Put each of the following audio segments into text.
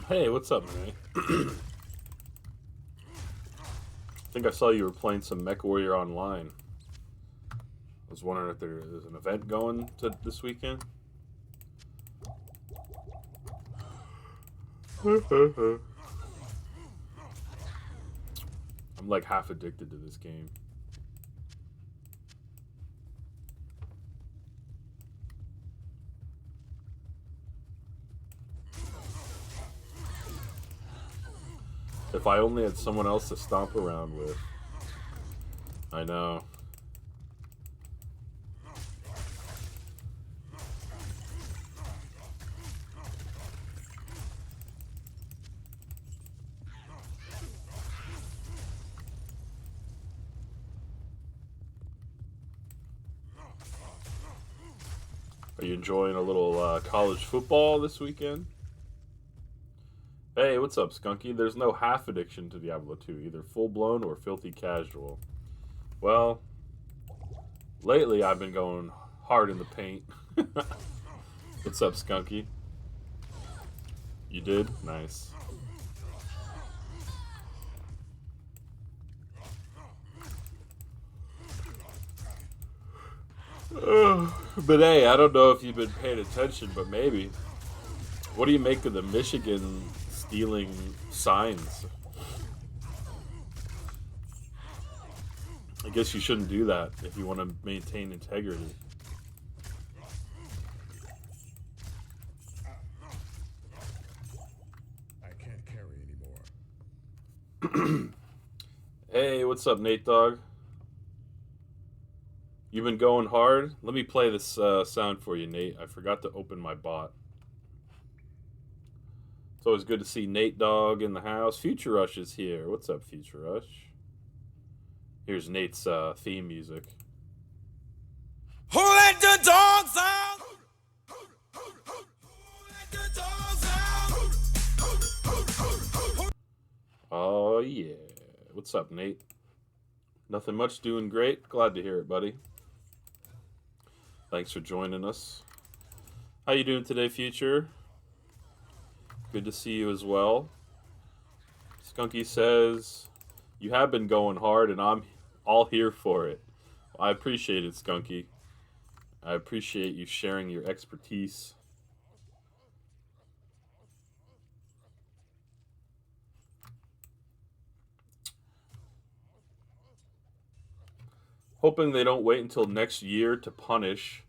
Hey, what's up, man? I think I saw you were playing some MechWarrior Online. I was wondering if there's an event going to this weekend. I'm like half addicted to this game. If I only had someone else to stomp around with. I know. Are you enjoying a little college football this weekend? Hey, what's up, Skunky? There's no half addiction to Diablo 2, either full blown or filthy casual. Well, lately I've been going hard in the paint. What's up, Skunky? You did? Nice. But hey, I don't know if you've been paying attention, but maybe. What do you make of the Michigan stealing signs? I guess you shouldn't do that if you want to maintain integrity. I can't carry anymore. Hey, what's up, Nate Dog? You've been going hard? Let me play this sound for you, Nate. I forgot to open my bot. It's always good to see Nate Dog in the house. Future Rush is here. What's up, Future Rush? Here's Nate's theme music. Who let the dogs out? Who let the dogs out? Oh, yeah. What's up, Nate? Nothing much, doing great. Glad to hear it, buddy. Thanks for joining us. How you doing today, Future? Good to see you as well. Skunky says, you have been going hard, and I'm all here for it. I appreciate it, Skunky. I appreciate you sharing your expertise. Hoping they don't wait until next year to punish.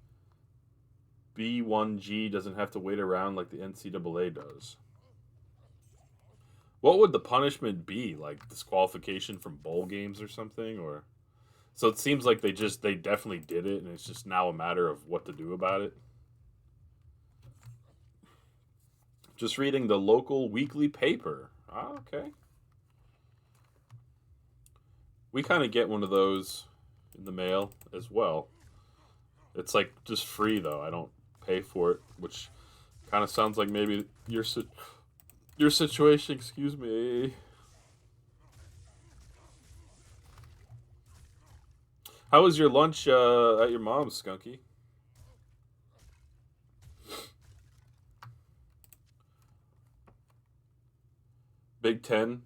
B1G doesn't have to wait around like the NCAA does. What would the punishment be? Like disqualification from bowl games or something? Or so it seems like they definitely did it, and it's just now a matter of what to do about it. Just reading the local weekly paper. Ah, okay. We kind of get one of those in the mail as well. It's like just free though. I don't pay for it, which kind of sounds like maybe your situation. Excuse me. How was your lunch at your mom's, Skunky? Big Ten.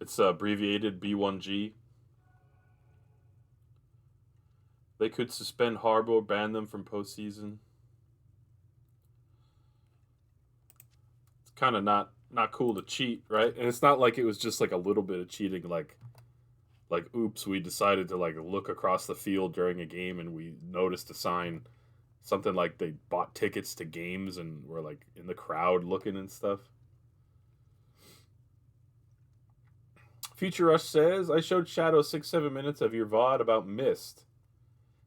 It's abbreviated B1G. They could suspend Harbaugh, ban them from postseason. It's kind of not cool to cheat, right? And it's not like it was just like a little bit of cheating, like oops, we decided to like look across the field during a game and we noticed a sign, something like they bought tickets to games and were like in the crowd looking and stuff. Future Rush says, I showed Shadow 6-7 minutes of your VOD about Mist.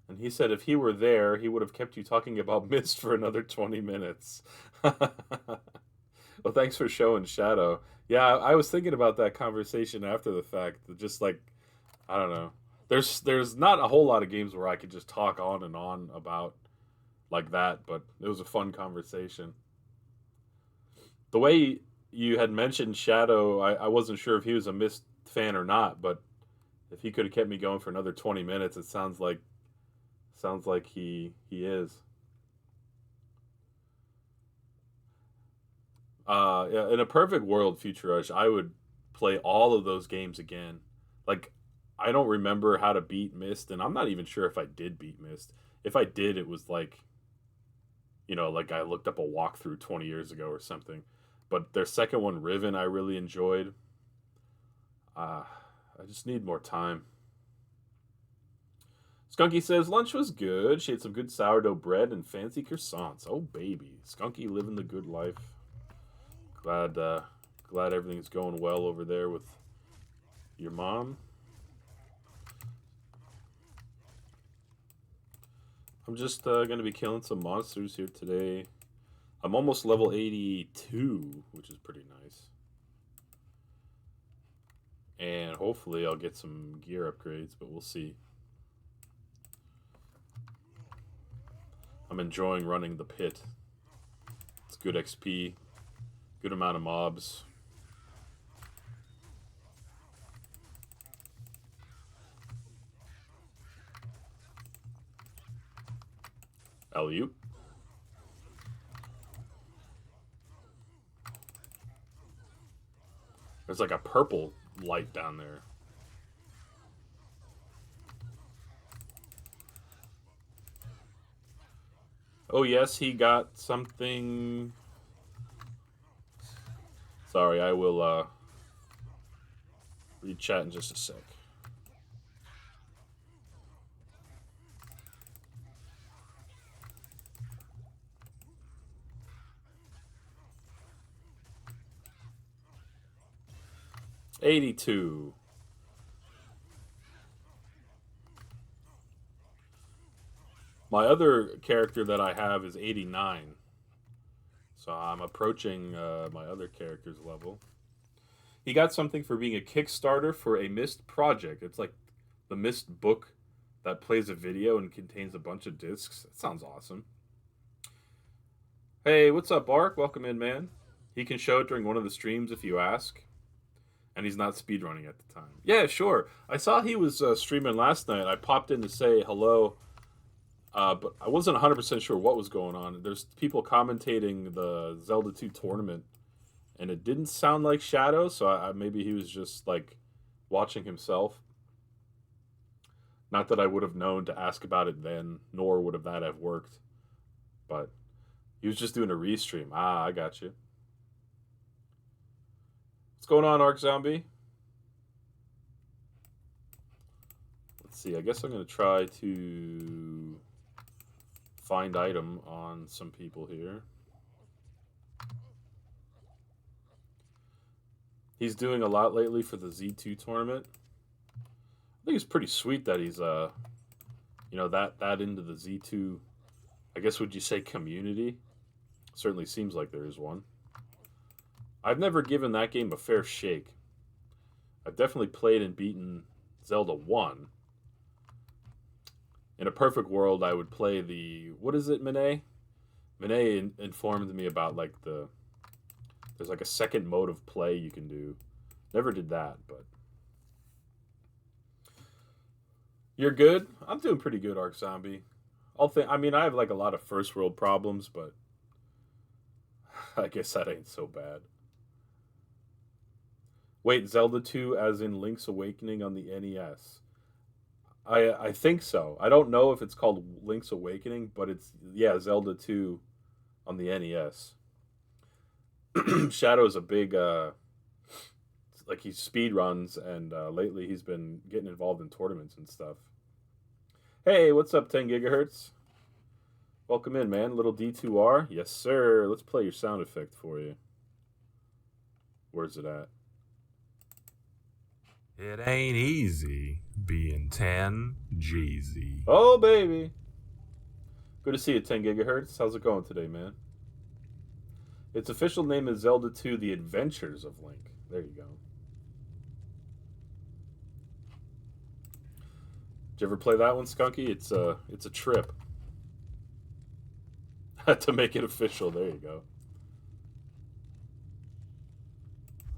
And he said if he were there, he would have kept you talking about Mist for another 20 minutes. Well, thanks for showing Shadow. Yeah, I was thinking about that conversation after the fact. Just like, I don't know. There's not a whole lot of games where I could just talk on and on about like that, but it was a fun conversation. The way you had mentioned Shadow, I wasn't sure if he was a Mist fan or not, but if he could have kept me going for another 20 minutes, it sounds like he is. Yeah, in a perfect world, Future Rush, I would play all of those games again. Like, I don't remember how to beat Mist, and I'm not even sure if I did beat Mist. If I did, it was like, like I looked up a walkthrough 20 years ago or something. But their second one, Riven, I really enjoyed. Uh, I just need more time. Skunky says lunch was good. She had some good sourdough bread and fancy croissants. Oh baby, Skunky living the good life. Glad everything's going well over there with your mom. I'm just gonna be killing some monsters here today. I'm almost level 82, which is pretty nice. And hopefully I'll get some gear upgrades, but we'll see. I'm enjoying running the pit. It's good XP, good amount of mobs. Alley-oop. There's like a purple light down there. Oh yes, he got something. Sorry, I will read chat in just a sec. $82. My other character that I have is 89. So I'm approaching my other character's level. He got something for being a Kickstarter for a Mist project. It's like the Mist book that plays a video and contains a bunch of discs. That sounds awesome. Hey, what's up, Bark? Welcome in, man. He can show it during one of the streams if you ask. And he's not speedrunning at the time. Yeah, sure. I saw he was streaming last night. I popped in to say hello, but I wasn't 100% sure what was going on. There's people commentating the Zelda 2 tournament, and it didn't sound like Shadow, so maybe he was just like watching himself. Not that I would have known to ask about it then, nor would that have worked. But he was just doing a restream. Ah, I got you. What's going on, Arc Zombie? Let's see. I guess I'm going to try to find item on some people here. He's doing a lot lately for the Z2 tournament. I think it's pretty sweet that he's that into the Z2. I guess would you say community? Certainly seems like there is one. I've never given that game a fair shake. I've definitely played and beaten Zelda 1. In a perfect world, I would play the... What is it, Minay? Minay informed me about, like, there's, like, a second mode of play you can do. Never did that, but... You're good? I'm doing pretty good, Arc Zombie. I mean, I have, like, a lot of first world problems, but... I guess that ain't so bad. Wait, Zelda 2 as in Link's Awakening on the NES. I think so. I don't know if it's called Link's Awakening, but it's, yeah, Zelda 2 on the NES. Shadow is a big, like he speed runs, and lately he's been getting involved in tournaments and stuff. Hey, what's up, 10 gigahertz? Welcome in, man. Little D2R? Yes, sir. Let's play your sound effect for you. Where's it at? It ain't easy being 10 Jeezy. Oh, baby. Good to see you, 10 gigahertz. How's it going today, man? Its official name is Zelda 2: The Adventures of Link. There you go. Did you ever play that one, Skunky? It's a trip. To make it official. There you go.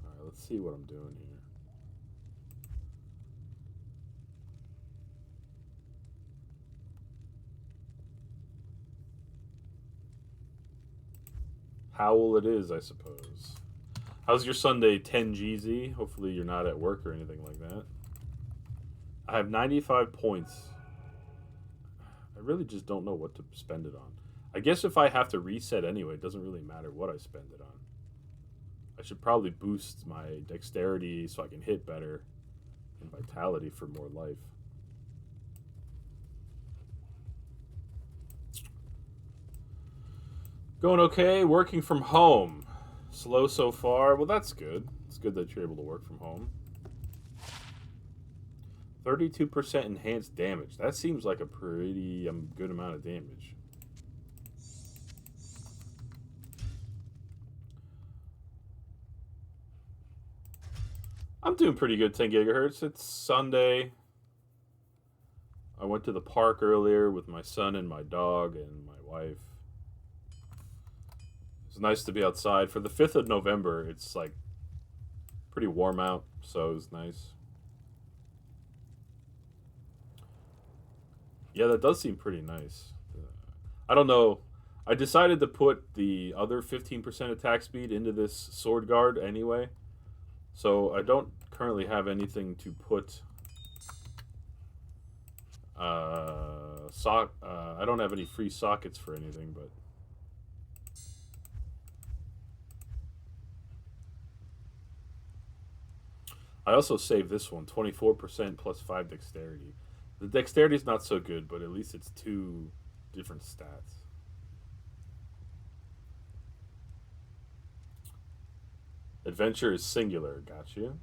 Alright, let's see what I'm doing here. Powell it is, I suppose. How's your Sunday, 10 GZ? Hopefully you're not at work or anything like that. I have 95 points. I really just don't know what to spend it on. I guess if I have to reset anyway, it doesn't really matter what I spend it on. I should probably boost my dexterity so I can hit better and vitality for more life. Going okay, working from home. Slow so far. Well, that's good. It's good that you're able to work from home. 32% enhanced damage. That seems like a pretty good amount of damage. I'm doing pretty good, 10 gigahertz. It's Sunday. I went to the park earlier with my son and my dog and my wife. It's nice to be outside. For the 5th of November, it's like pretty warm out, so it was nice. Yeah, that does seem pretty nice. I don't know. I decided to put the other 15% attack speed into this sword guard anyway. So I don't currently have anything to put I don't have any free sockets for anything, but I also saved this one, 24% plus 5 dexterity. The dexterity is not so good, but at least it's 2 different stats. Adventure is singular, got you.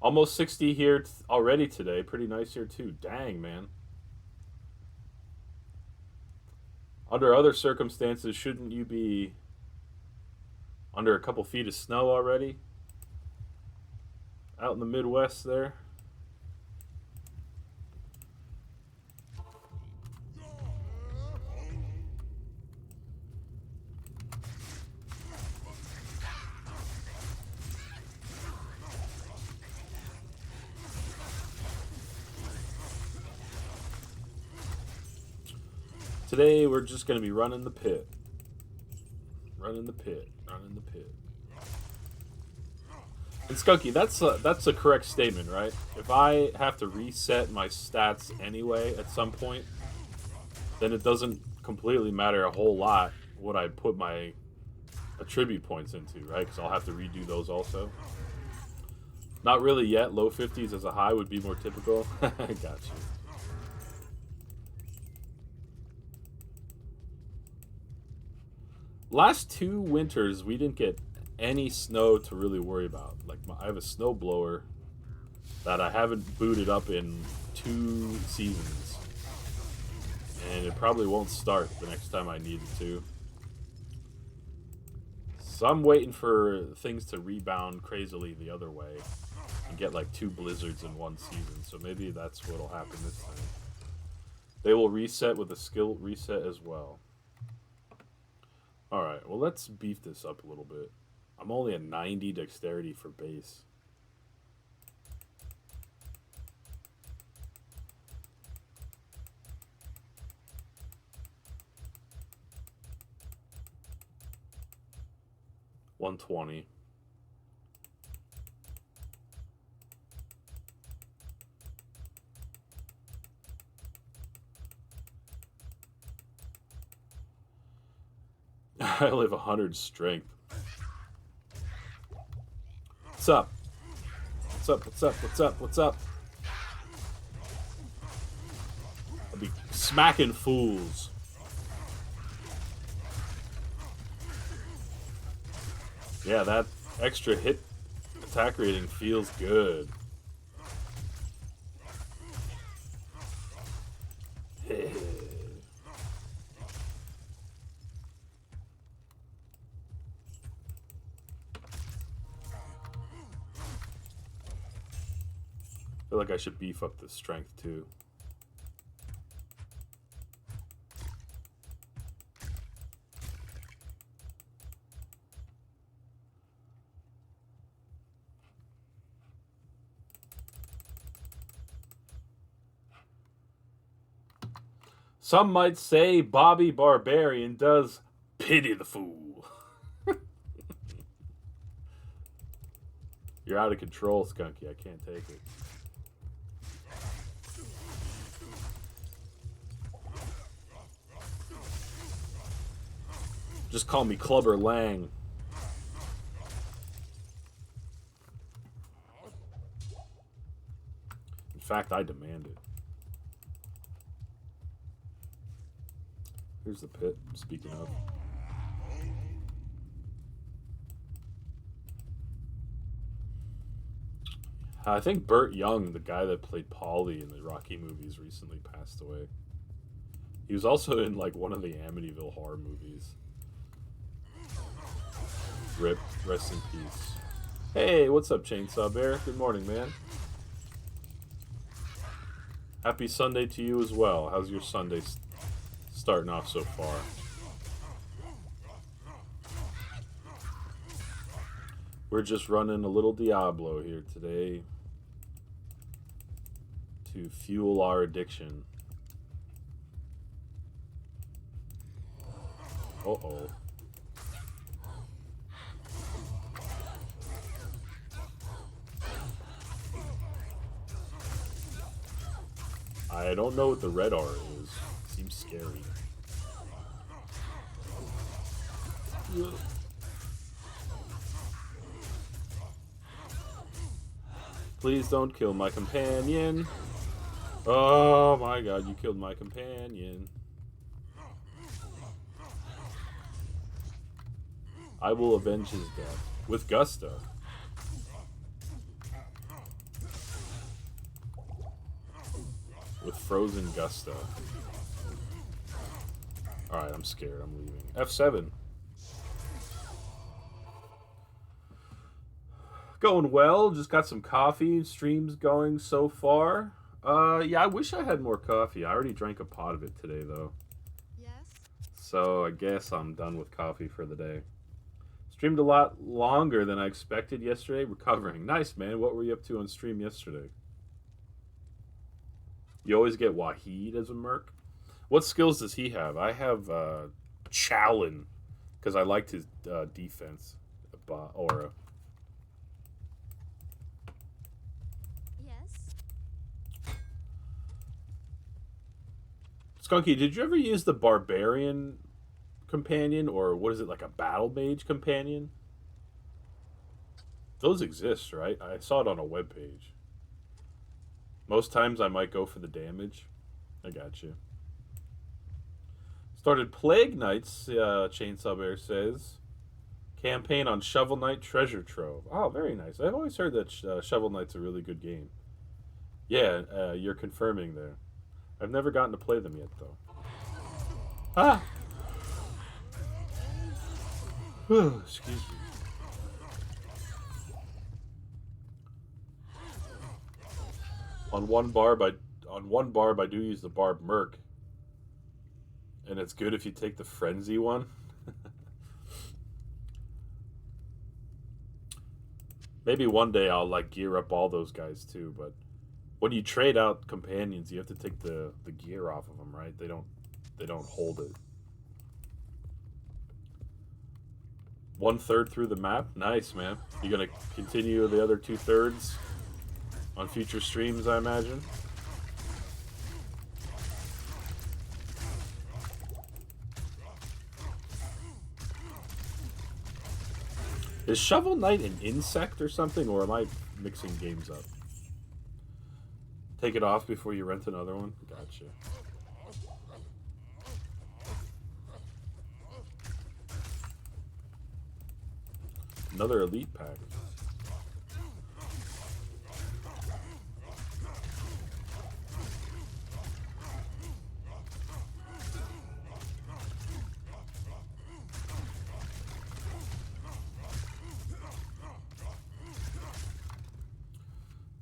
Almost 60 here already today. Pretty nice here too. Dang, man. Under other circumstances, shouldn't you be under a couple feet of snow already? Out in the Midwest there. Today we're just going to be running the pit. Running the pit. Running the pit. And Skunky, that's a correct statement, right? If I have to reset my stats anyway at some point, then it doesn't completely matter a whole lot what I put my attribute points into, right? Because I'll have to redo those also. Not really yet. Low 50s as a high would be more typical. Got you. Last 2 winters, we didn't get any snow to really worry about. Like, I have a snow blower that I haven't booted up in 2 seasons. And it probably won't start the next time I need it to. So I'm waiting for things to rebound crazily the other way and get like 2 blizzards in 1 season. So maybe that's what'll happen this time. They will reset with a skill reset as well. Alright, well let's beef this up a little bit. I'm only at 90 dexterity for base. $120. I only have 100 strength. What's up? What's up? What's up? What's up? What's up? I'll be smacking fools. Yeah, that extra hit attack rating feels good. I feel like I should beef up the strength too. Some might say Bobby Barbarian does pity the fool. You're out of control, Skunky. I can't take it. Just call me Clubber Lang. In fact, I demand it. Here's the pit, speaking of. I think Burt Young, the guy that played Paulie in the Rocky movies, recently passed away. He was also in like one of the Amityville horror movies. Rip, rest in peace. Hey, what's up, Chainsaw Bear? Good morning, man. Happy Sunday to you as well. How's your Sunday starting off so far? We're just running a little Diablo here today to fuel our addiction. Uh-oh. I don't know what the red R is. Seems scary. Please don't kill my companion. Oh my god, you killed my companion. I will avenge his death with gusto. With frozen gusto. Alright, I'm scared. I'm leaving. F7. Going well. Just got some coffee. Stream's going so far. Yeah, I wish I had more coffee. I already drank a pot of it today, though. Yes? So I guess I'm done with coffee for the day. Streamed a lot longer than I expected yesterday. Recovering. Nice, man. What were you up to on stream yesterday? You always get Wahid as a merc. What skills does he have? I have Challen, because I liked his defense aura. Yes? Skunky, did you ever use the Barbarian companion, or what is it, like a Battle Mage companion? Those exist, right? I saw it on a webpage. Most times I might go for the damage. I got you. Started Plague Knights, Chainsaw Bear says. Campaign on Shovel Knight Treasure Trove. Oh, very nice. I've always heard that Shovel Knight's a really good game. Yeah, you're confirming there. I've never gotten to play them yet, though. Ah! Excuse me. On one barb, I do use the barb merc, and it's good if you take the frenzy one. Maybe one day I'll like gear up all those guys too. But when you trade out companions, you have to take the gear off of them, right? They don't hold it. 1/3 through the map, nice, man. You gonna continue the other 2/3 on future streams, I imagine. Is Shovel Knight an insect or something, or am I mixing games up? Take it off before you rent another one? Gotcha. Another elite pack.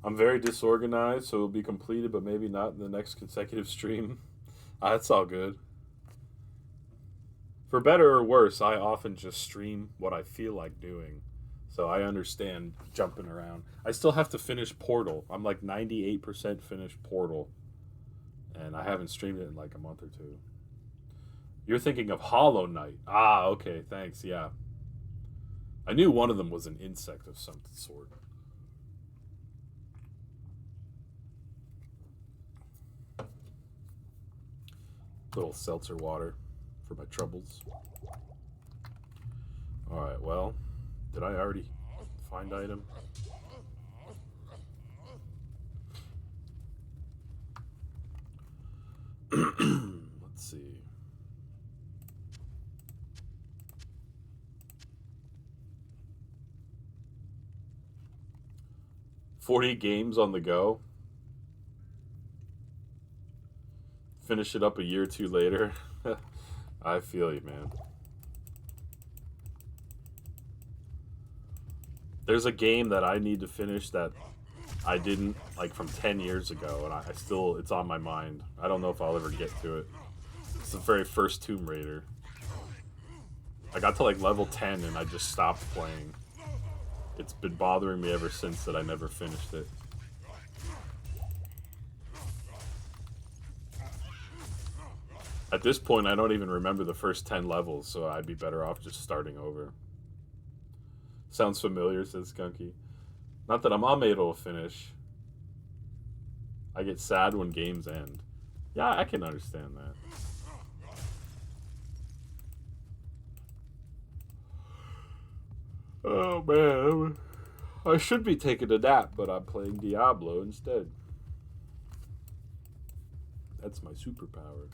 I'm very disorganized, so it'll be completed, but maybe not in the next consecutive stream. That's all good. For better or worse, I often just stream what I feel like doing. So I understand jumping around. I still have to finish Portal. I'm like 98% finished Portal. And I haven't streamed it in like a month or two. You're thinking of Hollow Knight. Ah, okay, thanks, yeah. I knew one of them was an insect of some sort. Little seltzer water for my troubles. Alright, well, did I already find item? Let's see. "40 games on the go. Finish it up a year or two later." I feel you, man. There's a game that I need to finish that I didn't, like, from 10 years ago, and I still, it's on my mind. I don't know if I'll ever get to it. It's the very first Tomb Raider. I got to, like, level 10 and I just stopped playing. It's been bothering me ever since that I never finished it. At this point, I don't even remember the first 10 levels, so I'd be better off just starting over. Sounds familiar, says Skunky. Not that I'm unable to finish. I get sad when games end. Yeah, I can understand that. Oh, man. I should be taking a nap, but I'm playing Diablo instead. That's my superpower.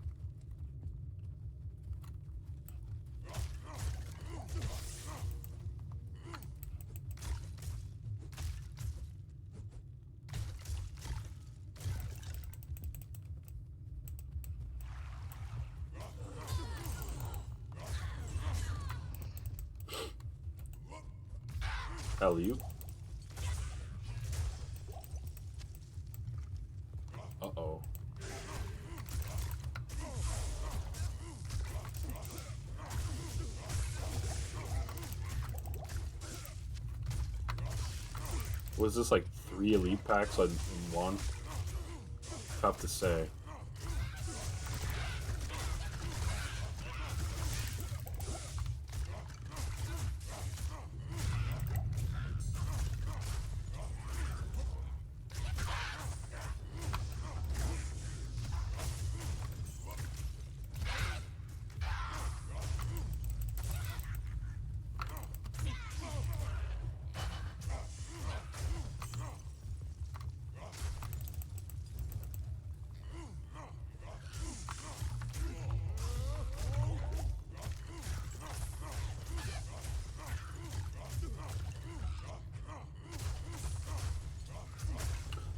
Alley-oop. Uh-oh. Was this like 3 elite packs in one? Tough to say.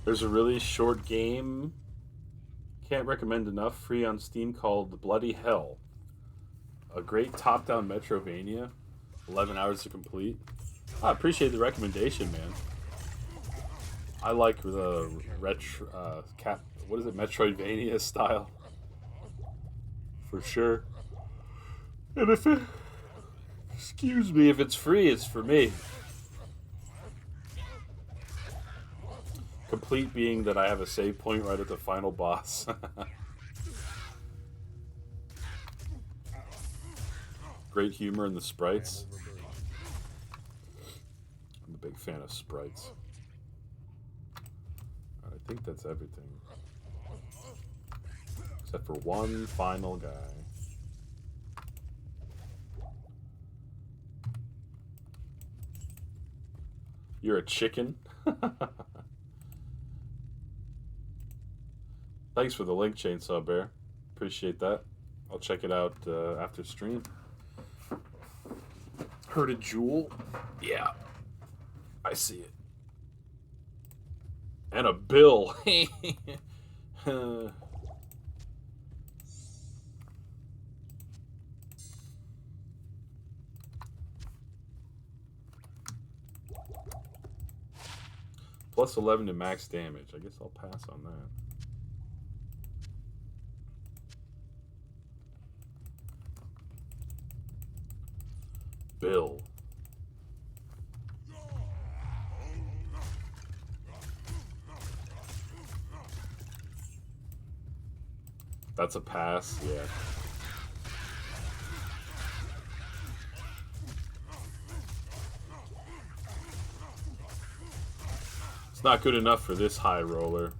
There's a really short game, can't recommend enough, free on Steam, called Bloody Hell. A great top-down Metrovania, 11 hours to complete. I appreciate the recommendation, man. I like the retro, what is it, Metroidvania style, for sure. And if it, excuse me, if it's free, it's for me. Complete being that I have a save point right at the final boss. Great humor in the sprites. I'm a big fan of sprites. I think that's everything. Except for one final guy. You're a chicken? Thanks for the link, Chainsaw Bear. Appreciate that. I'll check it out after stream. Heard a jewel? Yeah. I see it. And a bill. Plus 11 to max damage. I guess I'll pass on that. Bill. That's a pass, yeah. It's not good enough for this high roller.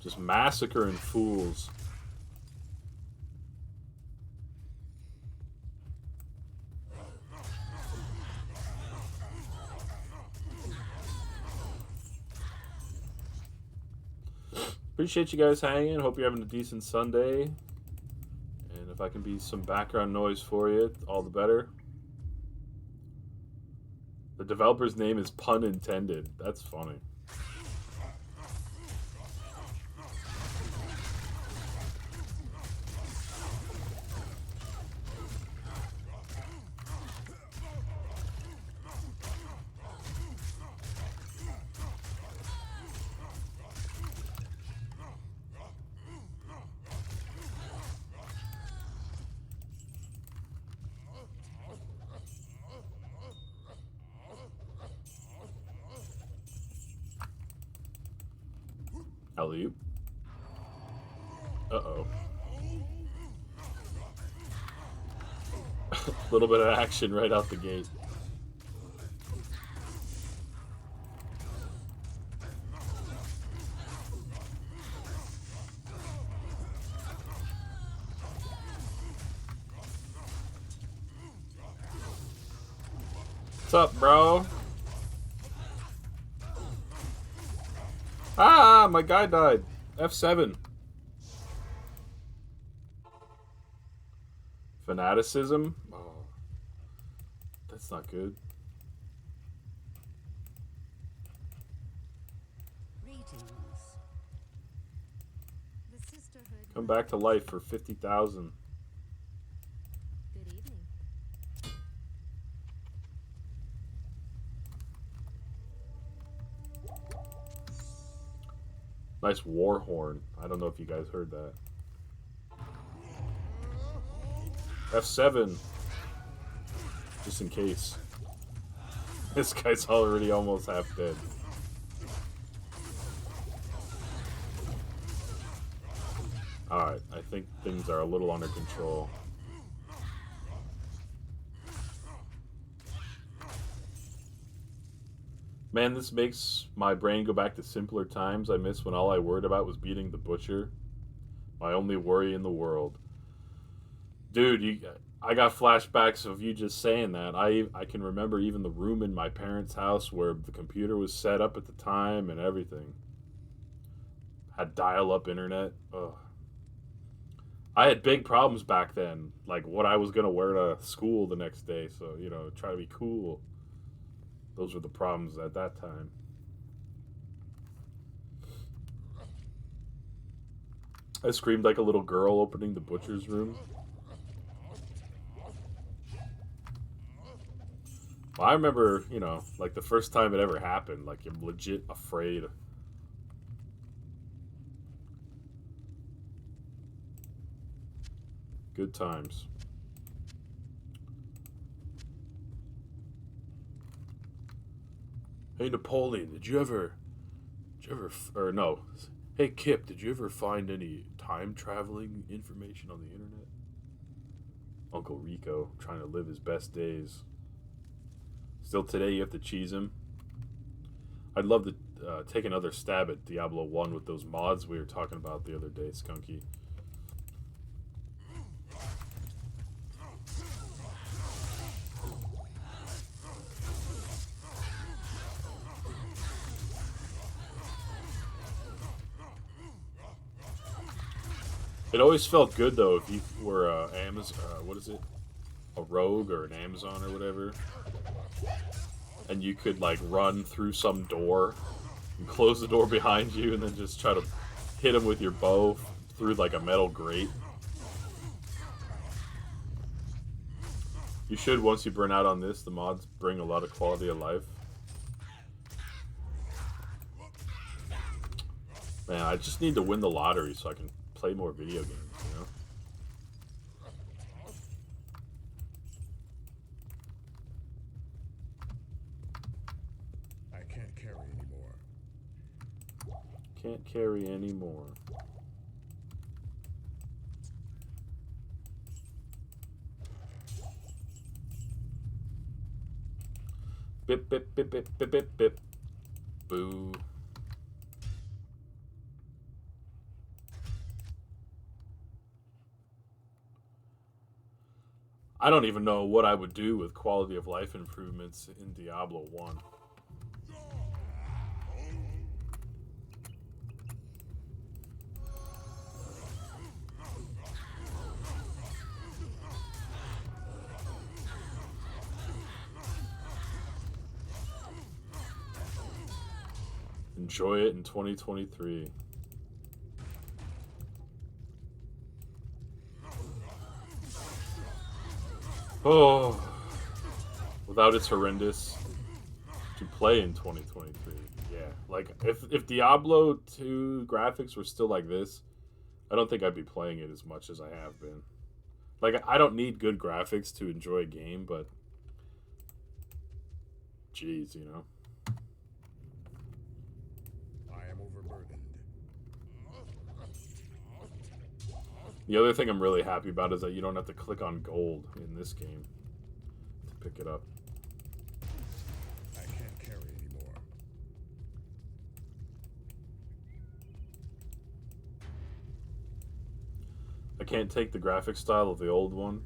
Just massacring fools. Appreciate you guys hanging. Hope you're having a decent Sunday. And if I can be some background noise for you, all the better. The developer's name is Pun Intended. That's funny. Alley-oop. Uh-oh. Little bit of action right out the gate. What's up, bro? Ah, my guy died. F7. Fanaticism? Oh, that's not good. Come back to life for 50,000. Good evening. Nice war horn. I don't know if you guys heard that. F7. Just in case. This guy's already almost half dead. Alright, I think things are a little under control. Man, this makes my brain go back to simpler times I miss when all I worried about was beating the butcher. My only worry in the world. Dude, I got flashbacks of you just saying that. I can remember even the room in my parents' house where the computer was set up at the time and everything. Had dial-up internet. Ugh. I had big problems back then, like what I was going to wear to school the next day, so, you know, try to be cool. Those were the problems at that time. I screamed like a little girl opening the butcher's room. Well, I remember, you know, like the first time it ever happened, like you're legit afraid. Good times. Hey Napoleon, did you ever, or no, hey Kip, did you ever find any time traveling information on the internet? Uncle Rico, trying to live his best days. Still today, you have to cheese him. I'd love to take another stab at Diablo 1 with those mods we were talking about the other day, Skunky. It always felt good though if you were what is it, a rogue or an Amazon or whatever, and you could like run through some door and close the door behind you, and then just try to hit him with your bow through like a metal grate. You should, once you burn out on this. The mods bring a lot of quality of life. Man, I just need to win the lottery so I can play more video games, you know? I can't carry anymore. Can't carry anymore. Bip, bip, bip, bip, bip, bip, bip. Boo. I don't even know what I would do with quality of life improvements in Diablo 1. Enjoy it in 2023. Oh, without it's horrendous to play in 2023. Yeah, like if Diablo 2 graphics were still like this, I don't think I'd be playing it as much as I have been. Like I don't need good graphics to enjoy a game, but geez, you know. I am overburdened. The other thing I'm really happy about is that you don't have to click on gold in this game to pick it up. I can't carry anymore. I can't take the graphic style of the old one.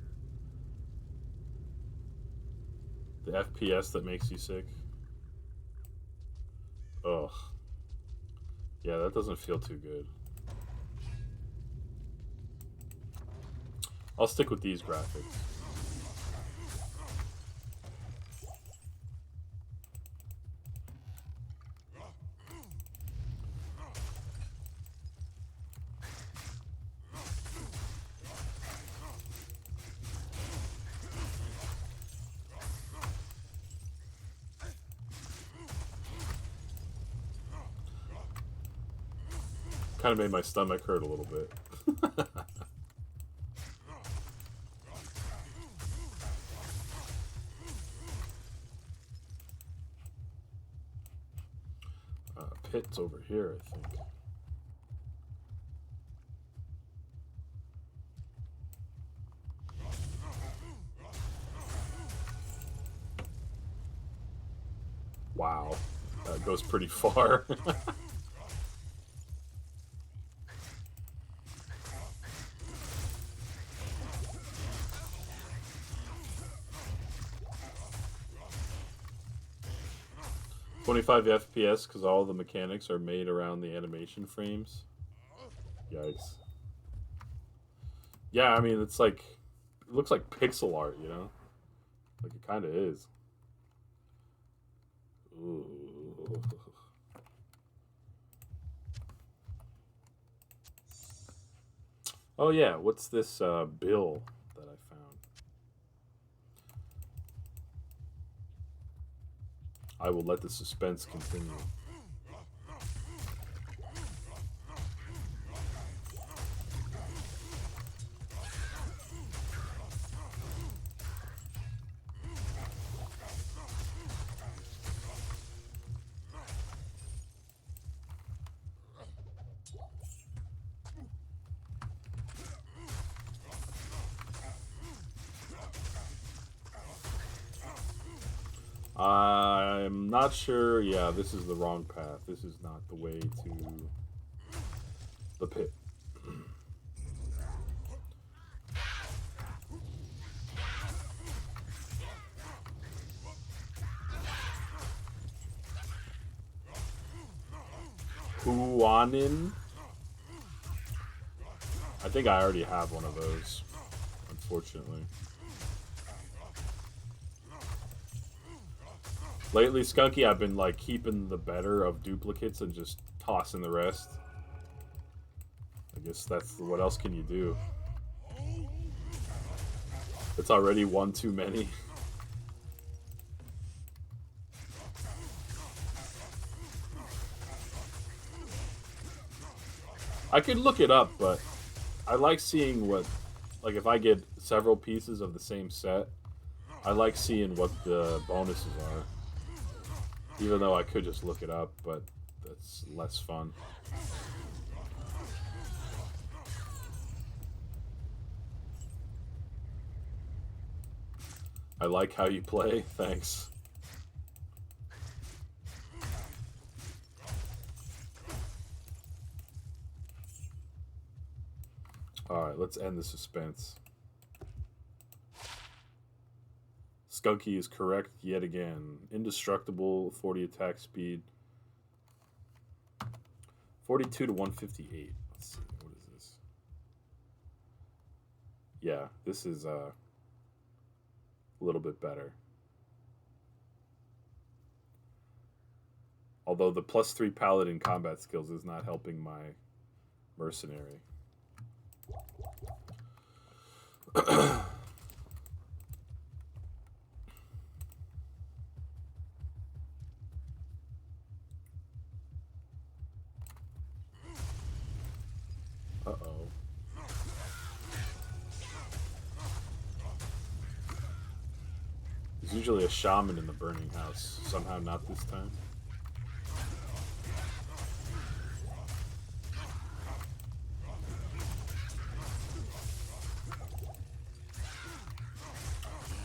The FPS that makes you sick. Ugh. Yeah, that doesn't feel too good. I'll stick with these graphics. Kind of made my stomach hurt a little bit. Pit's over here, I think. Wow, that goes pretty far. 25 FPS because all the mechanics are made around the animation frames. Yikes. Yeah, I mean, it's like, it looks like pixel art, you know? Like, it kind of is. Ooh. Oh, yeah, what's this bill that I found? I will let the suspense continue. I'm not sure. Yeah, this is the wrong path. This is not the way to the pit. Huanin? I think I already have one of those, unfortunately. Lately, Skunky, I've been like keeping the better of duplicates and just tossing the rest. I guess that's what else can you do? It's already one too many. I could look it up, but I like seeing what, like if I get several pieces of the same set, I like seeing what the bonuses are. Even though I could just look it up, but that's less fun. I like how you play. Thanks. Alright, let's end the suspense. Skunky is correct yet again. Indestructible, 40 attack speed. 42 to 158. Let's see. What is this? Yeah, this is a little bit better. Although the +3 paladin combat skills is not helping my mercenary. Uh-oh. There's usually a shaman in the burning house. Somehow not this time.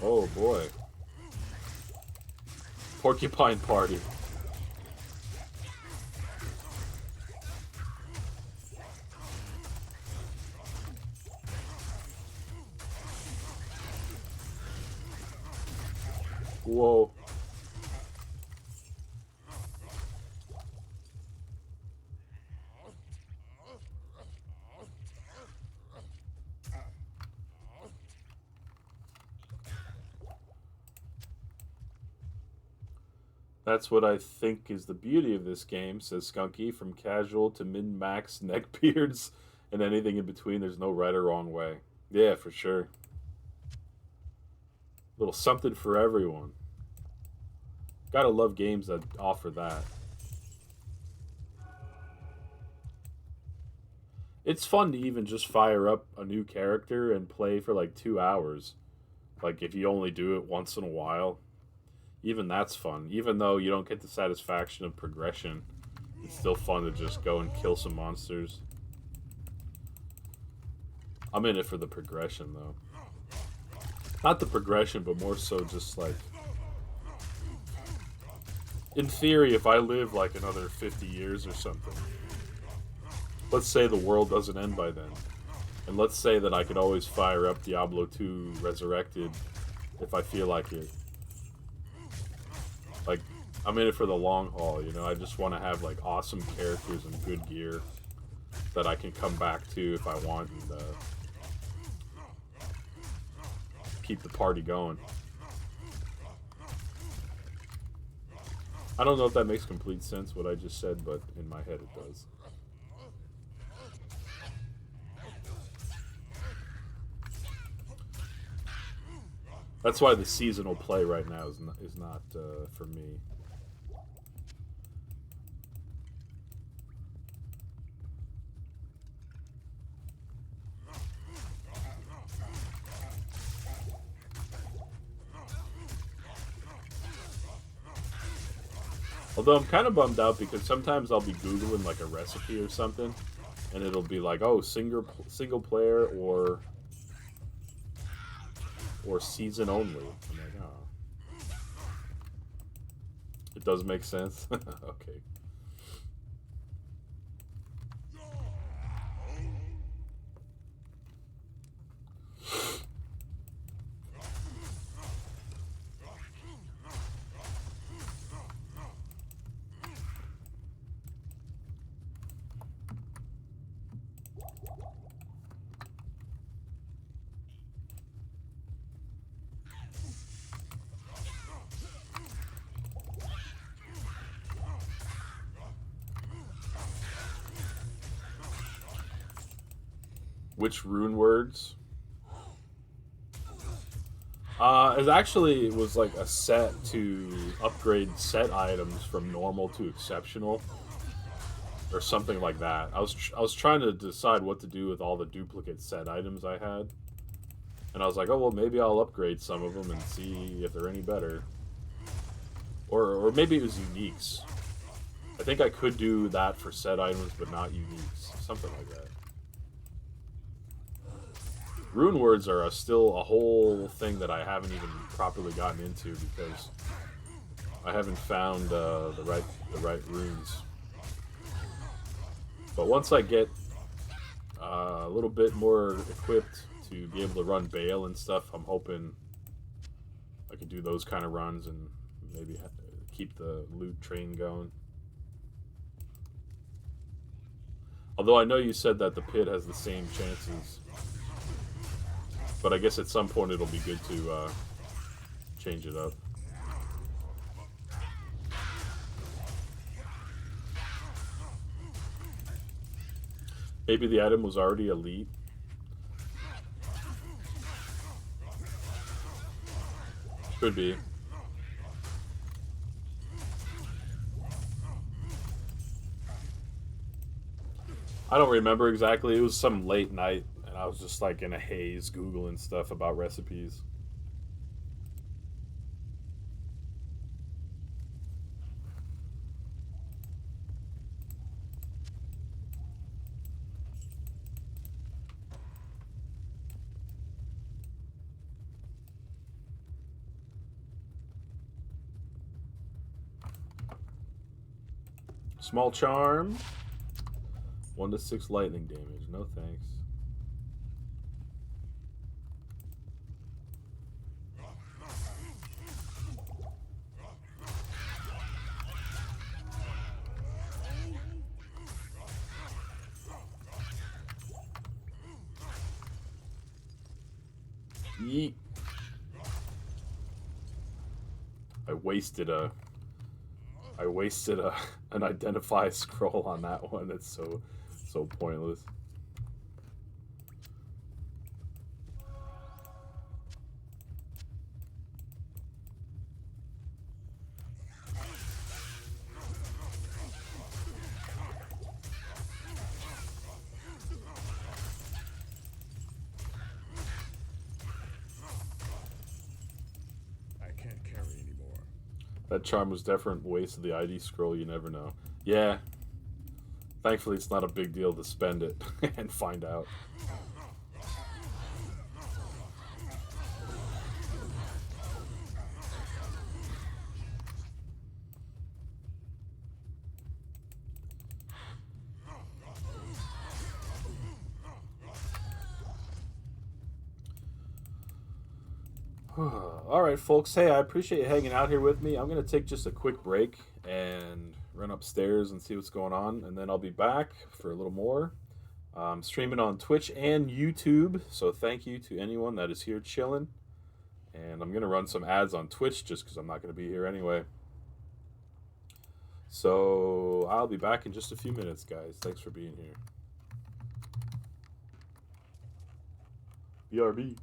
Oh boy. Porcupine party. Whoa. That's what I think is the beauty of this game, says Skunky. From casual to min-max neckbeards and anything in between, there's no right or wrong way. Yeah, for sure. Little something for everyone. Gotta love games that offer that. It's fun to even just fire up a new character and play for like 2 hours. Like if you only do it once in a while. Even that's fun. Even though you don't get the satisfaction of progression, it's still fun to just go and kill some monsters. I'm in it for the progression though. Not the progression, but more so just like... In theory, if I live like another 50 years or something, let's say the world doesn't end by then, and let's say that I could always fire up Diablo 2 Resurrected if I feel like it. Like, I'm in it for the long haul, you know? I just want to have like awesome characters and good gear that I can come back to if I want and keep the party going. I don't know if that makes complete sense what I just said, but in my head it does. That's why the seasonal play right now is not for me. Although I'm kind of bummed out because sometimes I'll be Googling like a recipe or something, and it'll be like, oh, single player or season only. I'm like, oh. It does make sense. Okay. Which rune words? It was like a set to upgrade set items from normal to exceptional, or something like that. I was trying to decide what to do with all the duplicate set items I had, and I was like, oh well, maybe I'll upgrade some of them and see if they're any better, or maybe it was uniques. I think I could do that for set items, but not uniques, something like that. Rune words are still a whole thing that I haven't even properly gotten into because I haven't found the right runes. But once I get a little bit more equipped to be able to run Bale and stuff, I'm hoping I I could do those kind of runs and maybe keep the loot train going. Although I know you said that the pit has the same chances, but I guess at some point it'll be good to change it up. Maybe the item was already elite. Could be. I don't remember exactly. It was some late night, and I was just like in a haze Googling stuff about recipes. Small charm. 1 to 6 lightning damage. No thanks. Yeet. I wasted an identify scroll on that one. It's so pointless. I can't carry anymore. That charm was definitely wasted the ID scroll. You never know. Yeah. Thankfully, it's not a big deal to spend it and find out. All right, folks. Hey, I appreciate you hanging out here with me. I'm going to take just a quick break and run upstairs and see what's going on, and then I'll be back for a little more. I'm streaming on Twitch and YouTube, so thank you to anyone that is here chilling. And I'm going to run some ads on Twitch just because I'm not going to be here anyway. So I'll be back in just a few minutes, guys. Thanks for being here. BRB.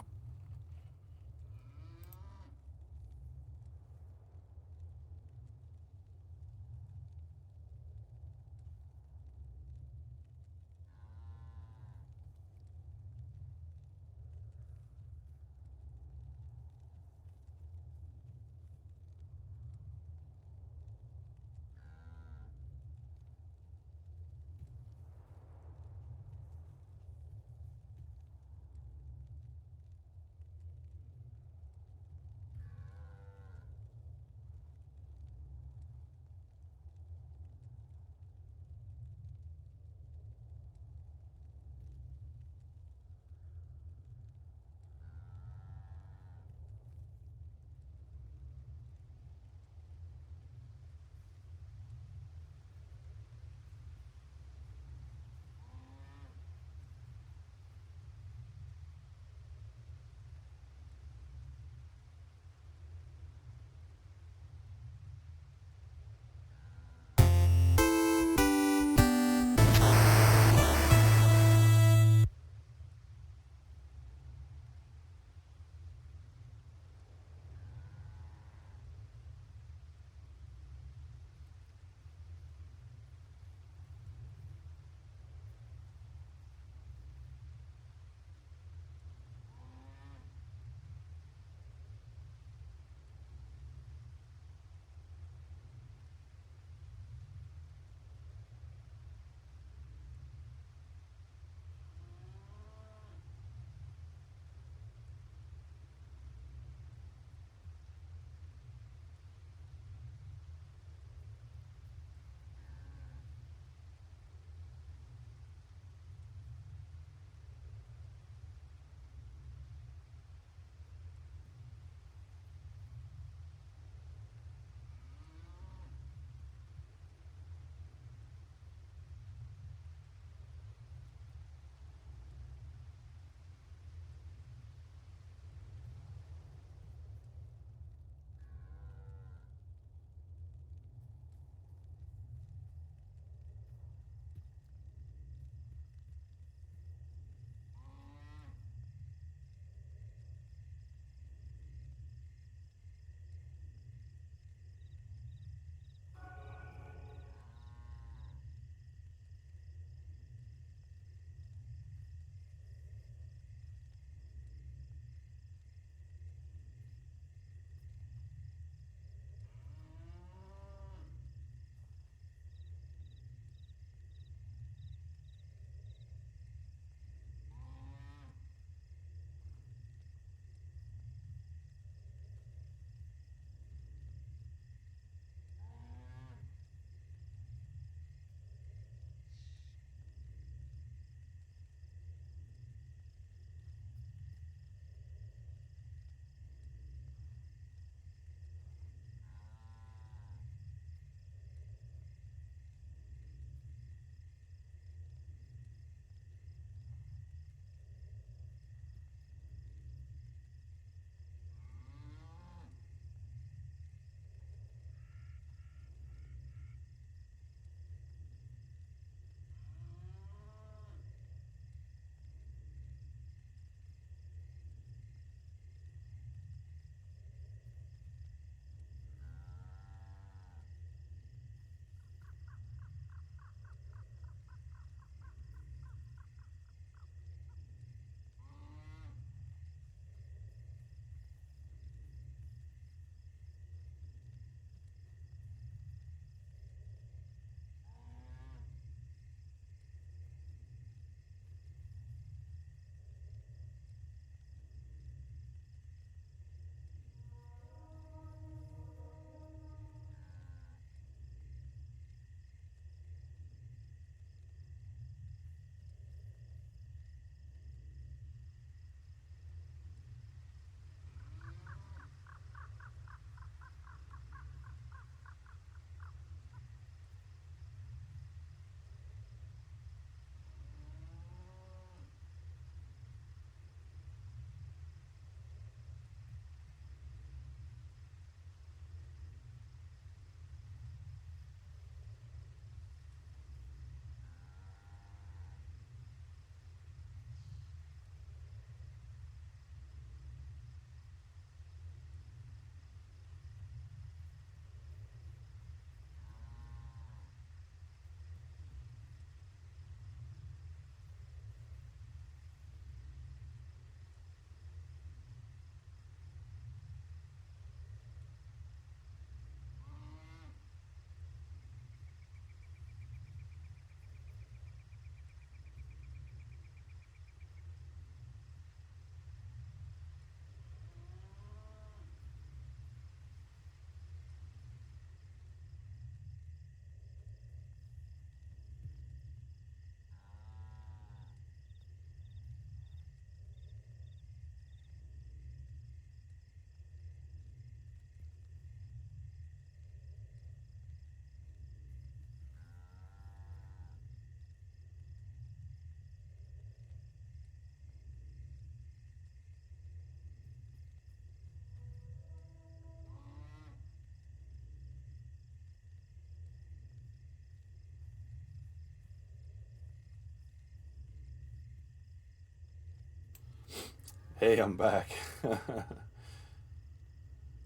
Hey, I'm back.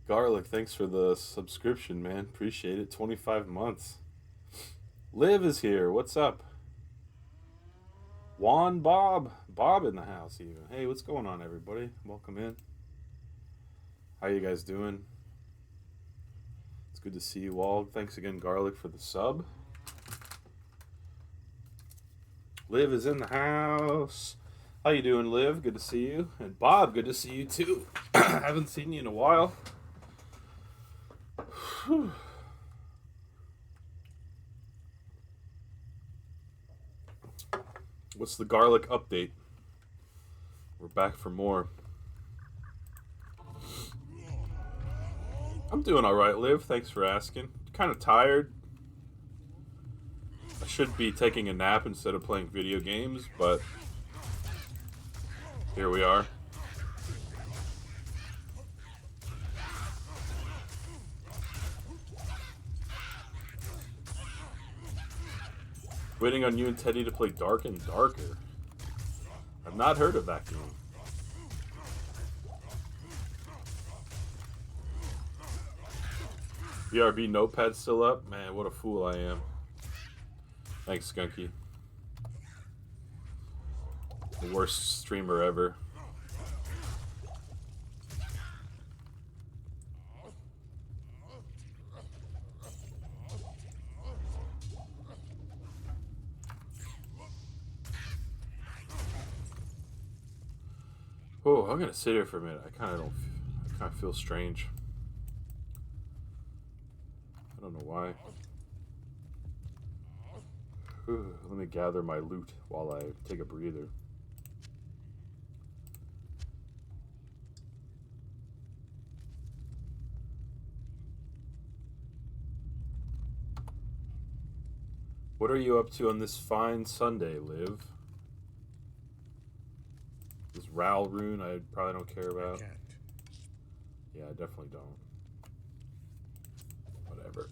Garlic, thanks for the subscription, man. Appreciate it. 25 months. Liv is here. What's up? Juan Bob. Bob in the house, even. Hey, what's going on, everybody? Welcome in. How you guys doing? It's good to see you all. Thanks again, Garlic, for the sub. Liv is in the house. How you doing, Liv? Good to see you. And Bob, good to see you too. Haven't seen you in a while. Whew. What's the garlic update? We're back for more. I'm doing all right, Liv. Thanks for asking. Kind of tired. I should be taking a nap instead of playing video games, but here we are. Waiting on you and Teddy to play Dark and Darker. I've not heard of that game. BRB notepad still up? Man, what a fool I am. Thanks, Skunky. The worst streamer ever. Oh, I'm gonna sit here for a minute. I kind of feel strange. I don't know why. Let me gather my loot while I take a breather. What are you up to on this fine Sunday, Liv? This Ral rune I probably don't care I about. can't. Yeah, I definitely don't. Whatever.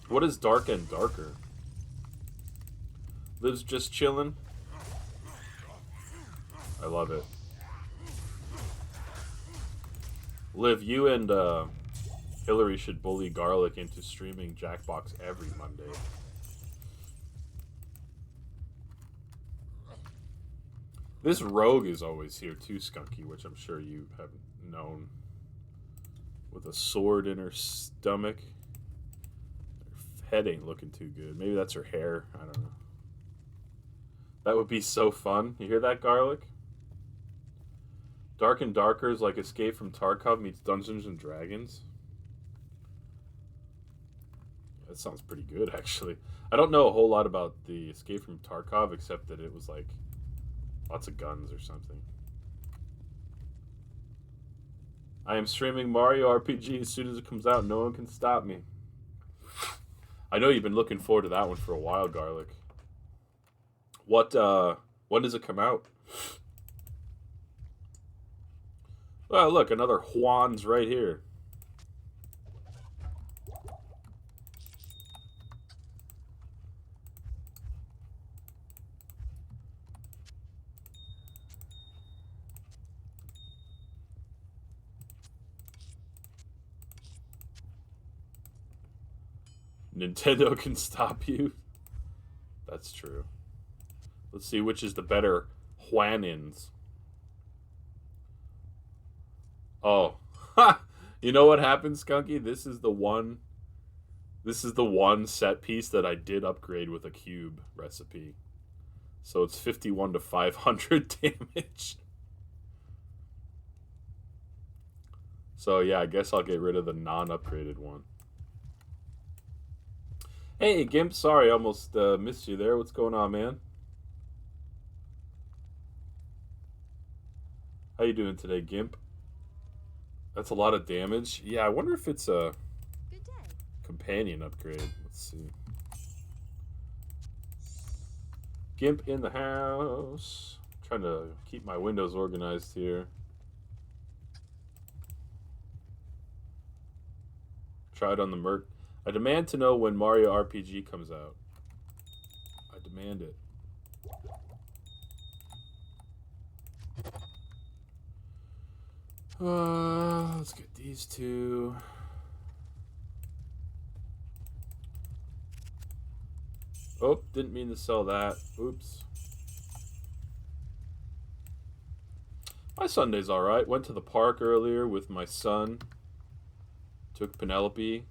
What is Dark and Darker? Liv's just chilling. I love it. Liv, you and Hillary should bully Garlic into streaming Jackbox every Monday. This rogue is always here too, Skunky, which I'm sure you have known. With a sword in her stomach. Her head ain't looking too good. Maybe that's her hair. I don't know. That would be so fun. You hear that, Garlic? Dark and Darker is like Escape from Tarkov meets Dungeons and Dragons. That sounds pretty good, actually. I don't know a whole lot about the Escape from Tarkov, except that it was like lots of guns or something. I am streaming Mario RPG as soon as it comes out. No one can stop me. I know you've been looking forward to that one for a while, Garlic. When does it come out? Oh, look, another Juan's right here. Nintendo can stop you. That's true. Let's see which is the better Juanins. Oh. Ha! You know what happened, Skunky? This is the one set piece that I did upgrade with a cube recipe. So it's 51 to 500 damage. So yeah, I guess I'll get rid of the non-upgraded one. Hey, Gimp, sorry, I almost missed you there. What's going on, man? How you doing today, Gimp? That's a lot of damage. Yeah, I wonder if it's a Good day. companion upgrade. Let's see. Gimp in the house. Trying to keep my windows organized here. Try it on the Merc. I demand to know when Mario RPG comes out. I demand it. Let's get these two. Oh, didn't mean to sell that. Oops. My Sunday's alright. Went to the park earlier with my son. Took Penelope.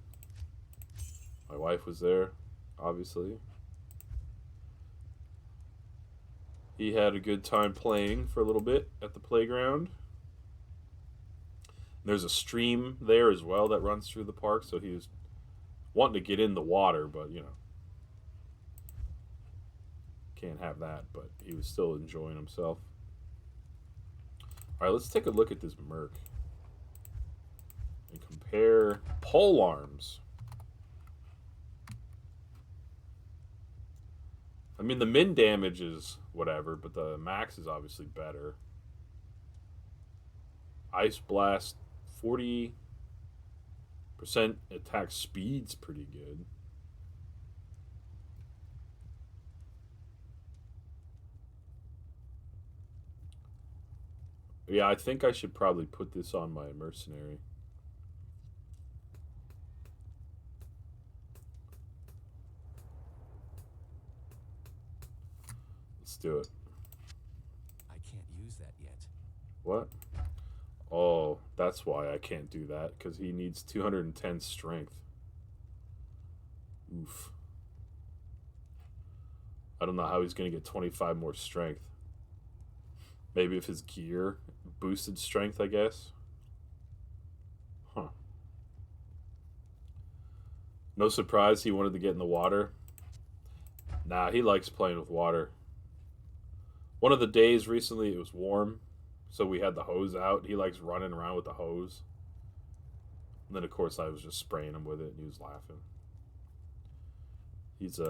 My wife was there, obviously. He had a good time playing for a little bit at the playground. There's a stream there as well that runs through the park, so he was wanting to get in the water, but you know, can't have that. But he was still enjoying himself. All right, let's take a look at this Merc and compare pole arms. I mean, the min damage is whatever, but the max is obviously better. Ice Blast, 40% attack speed's pretty good. Yeah, I think I should probably put this on my mercenary. Let's do it. I can't use that yet. What? Oh, that's why I can't do that, because he needs 210 strength. Oof. I don't know how he's going to get 25 more strength. Maybe if his gear boosted strength, I guess. Huh. No surprise he wanted to get in the water. Nah, he likes playing with water. One of the days recently it was warm, so we had the hose out. He likes running around with the hose. And then of course I was just spraying him with it and he was laughing. He's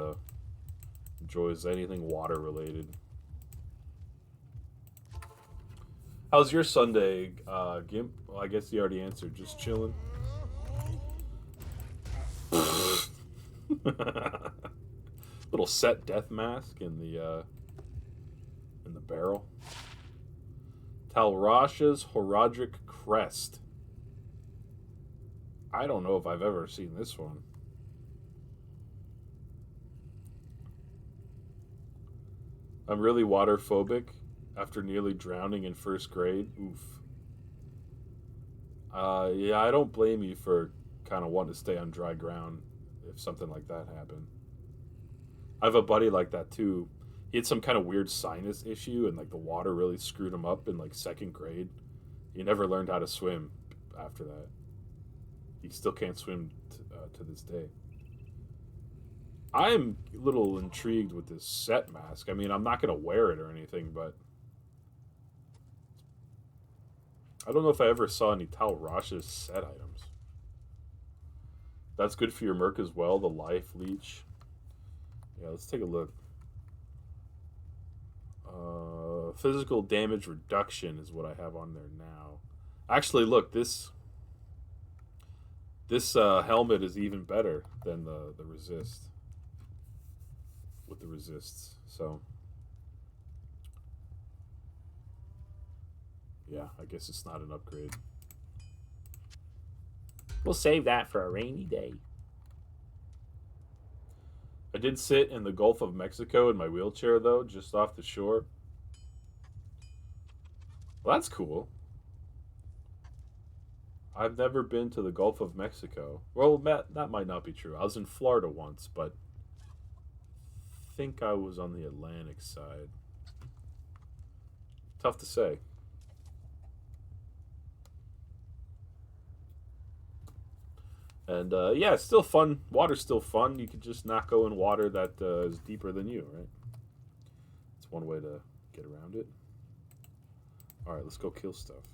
enjoys anything water related. How's your Sunday, Gimp? Well, I guess you already answered. Just chilling. Little set death mask in the barrel. Talrasha's Horadric Crest. I don't know if I've ever seen this one. I'm really water phobic after nearly drowning in first grade. Oof. Yeah, I don't blame you for kind of wanting to stay on dry ground if something like that happened. I have a buddy like that too. He had some kind of weird sinus issue and like the water really screwed him up in like second grade. He never learned how to swim after that. He still can't swim to this day. I'm a little intrigued with this set mask. I mean, I'm not going to wear it or anything, but I don't know if I ever saw any Tal Rasha's set items. That's good for your Merc as well, the Life Leech. Yeah, let's take a look. Physical damage reduction is what I have on there now. Actually, look, this helmet is even better than the resist. With the resists, so yeah, I guess it's not an upgrade. We'll save that for a rainy day. I did sit in the Gulf of Mexico in my wheelchair, though, just off the shore. Well, that's cool. I've never been to the Gulf of Mexico. Well, that might not be true. I was in Florida once, but I think I was on the Atlantic side. Tough to say. And yeah, it's still fun. Water's still fun. You could just not go in water that is deeper than you, right? It's one way to get around it. All right, let's go kill stuff.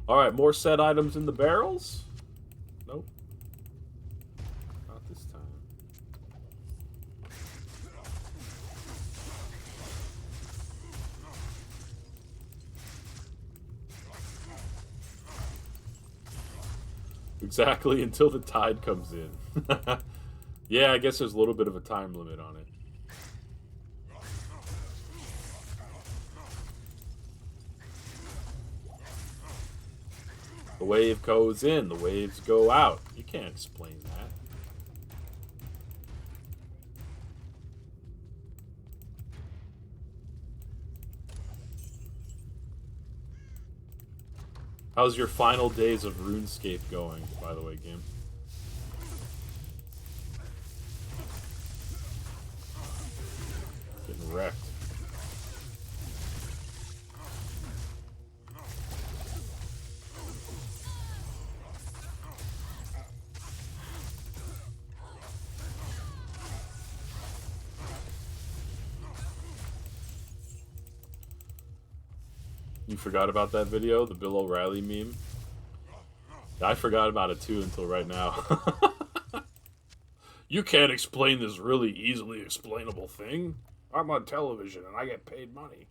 All right, more set items in the barrels. Nope. Not this time. Exactly, until the tide comes in. Yeah, I guess there's a little bit of a time limit on it. The wave goes in, the waves go out. You can't explain that. How's your final days of RuneScape going, by the way, game? Getting wrecked. You forgot about that video, the Bill O'Reilly meme? I forgot about it too until right now. You can't explain this really easily explainable thing. I'm on television and I get paid money.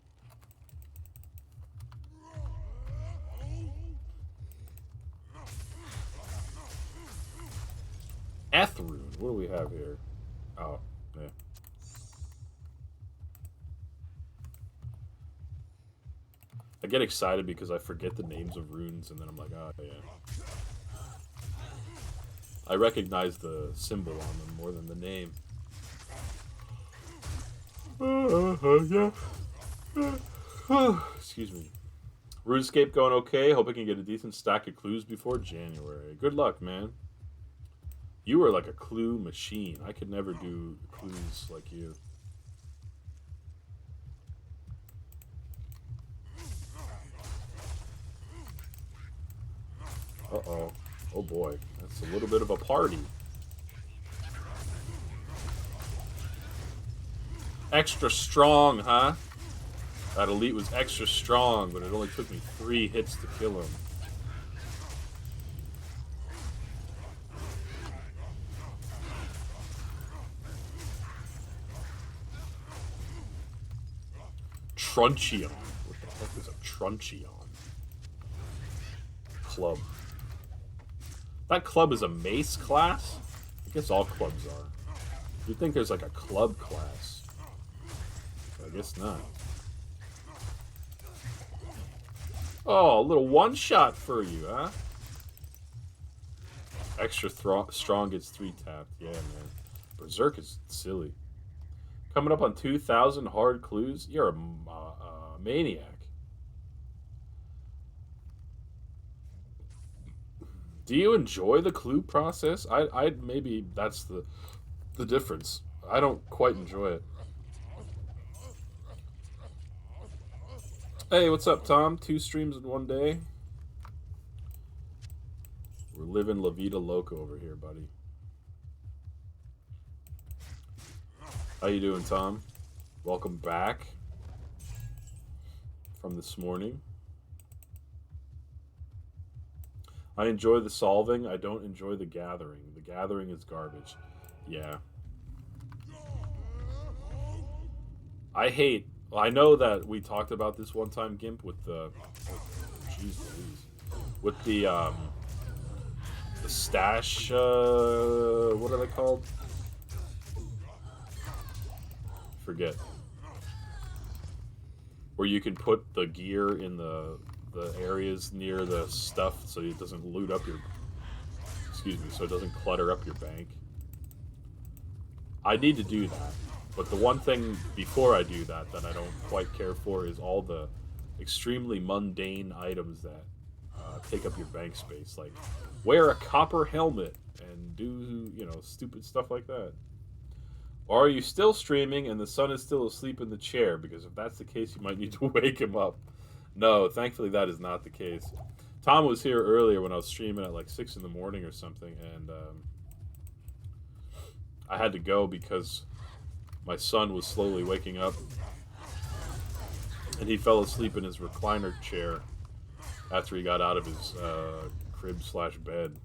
Ethrune, what do we have here? Oh, yeah. I get excited because I forget the names of runes and then I'm like, oh yeah. I recognize the symbol on them more than the name. Yeah. Excuse me. RuneScape going okay. Hope I can get a decent stack of clues before January. Good luck, man. You are like a clue machine. I could never do clues like you. Uh-oh. Oh boy. That's a little bit of a party. Extra strong, huh? That elite was extra strong, but it only took me 3 hits to kill him. Truncheon. What the heck is a Truncheon? Club. That club is a mace class? I guess all clubs are. You'd think there's like a club class. But I guess not. Oh, a little one-shot for you, huh? Extra strong gets 3 tapped. Yeah, man. Berserk is silly. Coming up on 2,000 hard clues? You're a maniac. Do you enjoy the clue process? I maybe that's the difference. I don't quite enjoy it. Hey, what's up, Tom? 2 streams in one day. We're living La Vida Loca over here, buddy. How you doing, Tom? Welcome back from this morning. I enjoy the solving. I don't enjoy the gathering. The gathering is garbage. Yeah. I hate... Well, I know that we talked about this one time, Gimp, with the... Jeez Louise. With the stash... what are they called? Forget. Where you can put the gear in the areas near the stuff so it doesn't loot up your... Excuse me, so it doesn't clutter up your bank. I need to do that. But the one thing before I do that I don't quite care for is all the extremely mundane items that take up your bank space. Like, wear a copper helmet and do, you know, stupid stuff like that. Or are you still streaming and the son is still asleep in the chair? Because if that's the case, you might need to wake him up. No, thankfully that is not the case. Tom was here earlier when I was streaming at like 6 in the morning or something, and I had to go because my son was slowly waking up, and he fell asleep in his recliner chair after he got out of his crib/bed.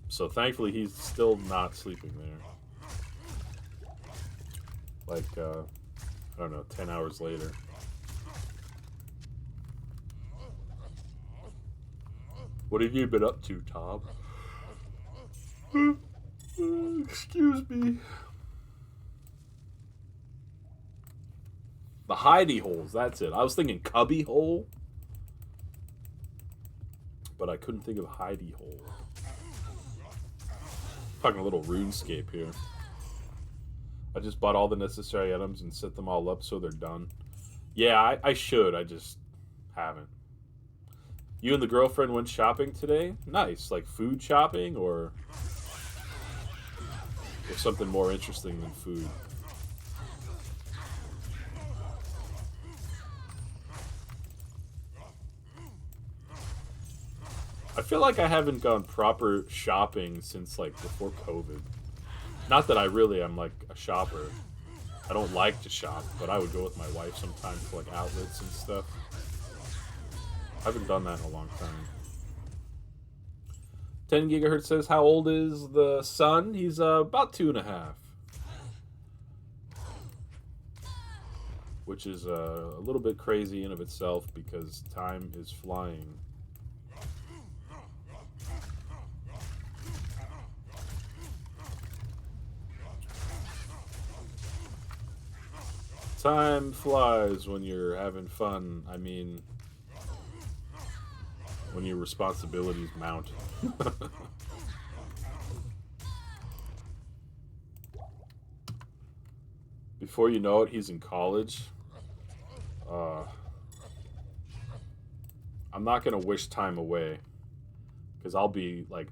So thankfully he's still not sleeping there. Like, I don't know, 10 hours later. What have you been up to, Tom? Excuse me. The hidey holes, that's it. I was thinking cubby hole, but I couldn't think of hidey hole. Talking a little RuneScape here. I just bought all the necessary items and set them all up so they're done. Yeah, I should. I just haven't. You and the girlfriend went shopping today? Nice. Like food shopping or something more interesting than food? I feel like I haven't gone proper shopping since like before COVID. Not that I really am like a shopper. I don't like to shop, but I would go with my wife sometimes to like outlets and stuff. I haven't done that in a long time. 10 gigahertz says, how old is the son? He's about 2.5. Which is a little bit crazy in of itself because time is flying. Time flies when you're having fun. I mean, when your responsibilities mount. Before you know it, he's in college. I'm not going to wish time away because I'll be like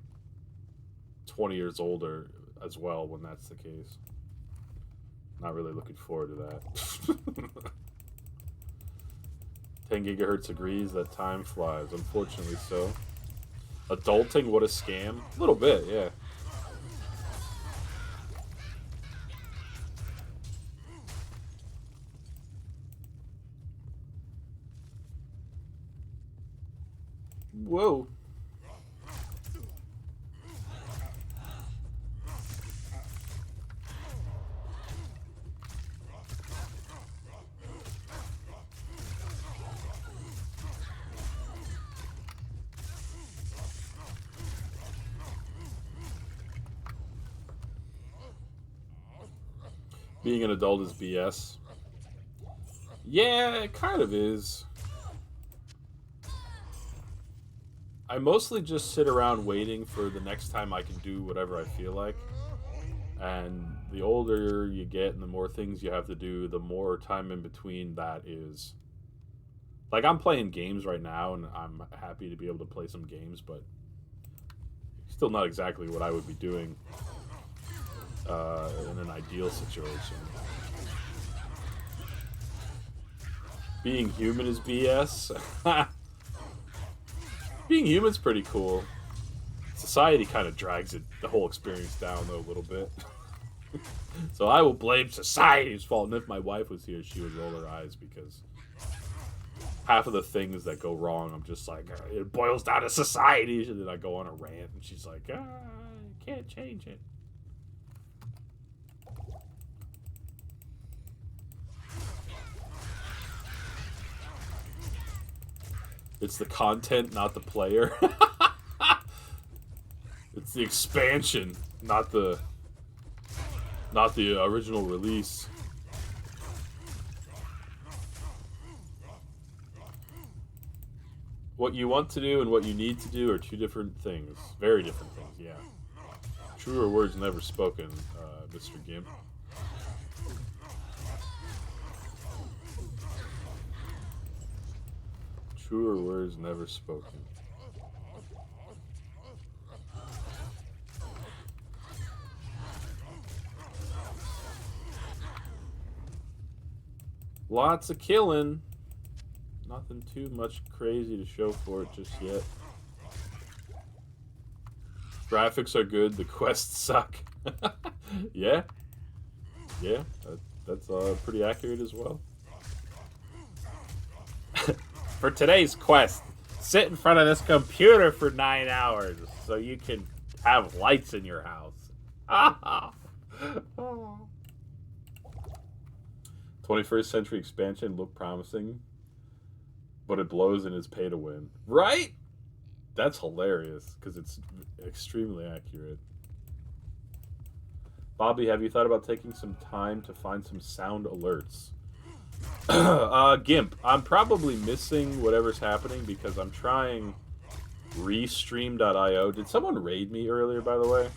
20 years older as well when that's the case. Not really looking forward to that. 10 gigahertz agrees that time flies. Unfortunately so. Adulting, what a scam. A little bit, yeah. Whoa. Being an adult is BS. Yeah, it kind of is. I mostly just sit around waiting for the next time I can do whatever I feel like. And the older you get and the more things you have to do, the more time in between that is. Like, I'm playing games right now, and I'm happy to be able to play some games, but still not exactly what I would be doing in an ideal situation. Being human is BS. Being human's pretty cool. Society kind of drags the whole experience down though a little bit. So I will blame society's fault. And if my wife was here, she would roll her eyes because half of the things that go wrong, I'm just like, it boils down to society. And then I go on a rant, and she's like, I can't change it. It's the content, not the player. It's the expansion, not the original release. What you want to do and what you need to do are two different things. Very different things, yeah. Truer words never spoken, Mr. Gimp. Truer words never spoken. Lots of killing. Nothing too much crazy to show for it just yet. Graphics are good. The quests suck. Yeah. Yeah, that's pretty accurate as well. For today's quest, sit in front of this computer for 9 hours so you can have lights in your house. 21st century expansion looked promising, but it blows and is pay to win. Right? That's hilarious because it's extremely accurate. Bobby, have you thought about taking some time to find some sound alerts? Gimp, I'm probably missing whatever's happening because I'm trying restream.io. Did someone raid me earlier, by the way?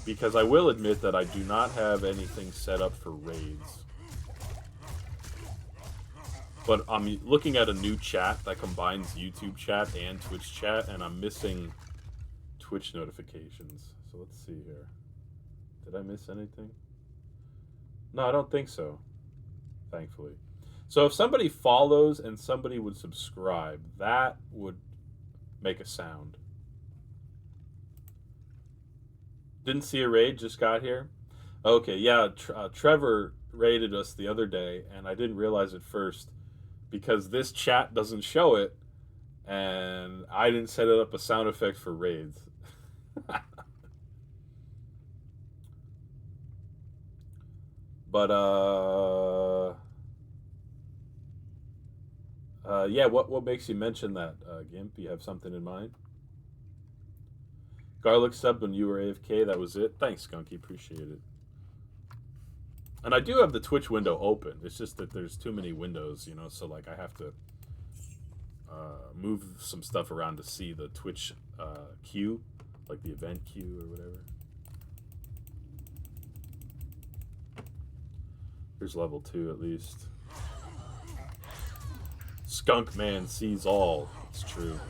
Because I will admit that I do not have anything set up for raids. But I'm looking at a new chat that combines YouTube chat and Twitch chat, and I'm missing Twitch notifications. So let's see here. Did I miss anything? No, I don't think so. Thankfully. So if somebody follows and somebody would subscribe, that would make a sound. Didn't see a raid, just got here. Okay, yeah, Trevor raided us the other day, and I didn't realize it first because this chat doesn't show it, and I didn't set it up a sound effect for raids. But yeah, what makes you mention that, Gimp? You have something in mind? Garlic sub when you were AFK, that was it. Thanks, Skunky, appreciate it. And I do have the Twitch window open. It's just that there's too many windows, you know, so like I have to move some stuff around to see the Twitch queue, like the event queue or whatever. Here's level 2 at least. Skunk Man sees all. It's true.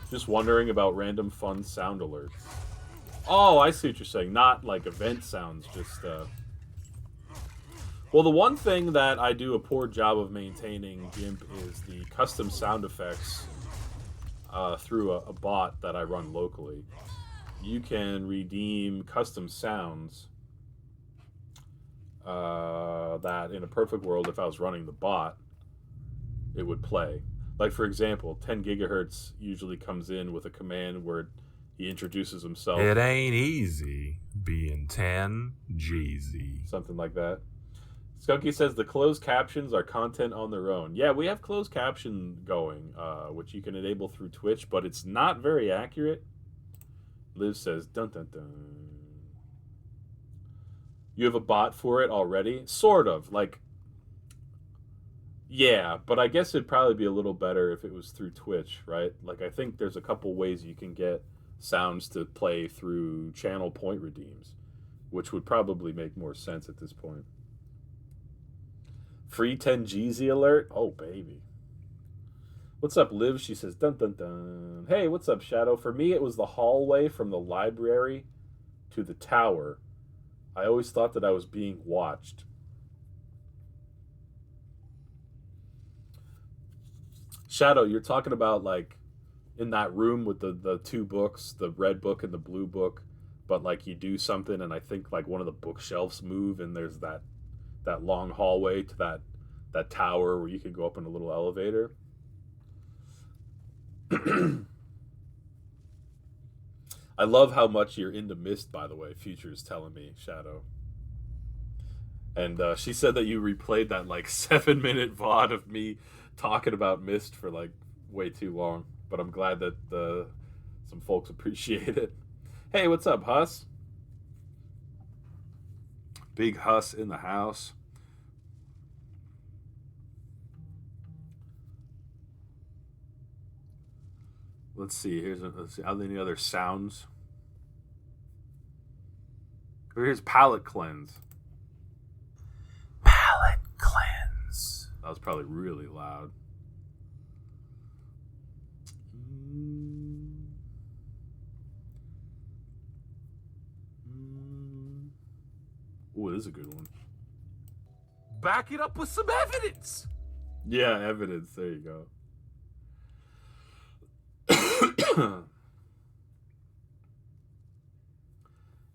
Just wondering about random fun sound alerts. Oh, I see what you're saying. Not like event sounds, just Well, the one thing that I do a poor job of maintaining, Gimp, is the custom sound effects through a bot that I run locally. You can redeem custom sounds that in a perfect world, if I was running the bot, it would play. Like, for example, 10 gigahertz usually comes in with a command where he introduces himself. It ain't easy being 10 Jeezy. Something like that. Skunky says the closed captions are content on their own. Yeah, we have closed caption going, which you can enable through Twitch, but it's not very accurate. Liv says, dun dun dun. You have a bot for it already? Sort of. Like, yeah, but I guess it'd probably be a little better if it was through Twitch, right? Like, I think there's a couple ways you can get sounds to play through channel point redeems, which would probably make more sense at this point. Free 10 Jeezy alert? Oh, baby. What's up, Liv? She says, dun dun dun. Hey, what's up, Shadow? For me, it was the hallway from the library to the tower. I always thought that I was being watched. Shadow, you're talking about like in that room with the two books, the red book and the blue book, but like you do something and I think like one of the bookshelves move and there's that long hallway to that tower where you can go up in a little elevator. I love how much you're into Myst, by the way. Future is telling me, Shadow. And she said that you replayed that like 7-minute VOD of me talking about Myst for like way too long. But I'm glad that some folks appreciate it. Hey, what's up, Huss? Big Huss in the house. Let's see. Let's see. Are there any other sounds? Here's palate cleanse. Palate cleanse. That was probably really loud. Ooh, this is a good one. Back it up with some evidence. Yeah, evidence. There you go.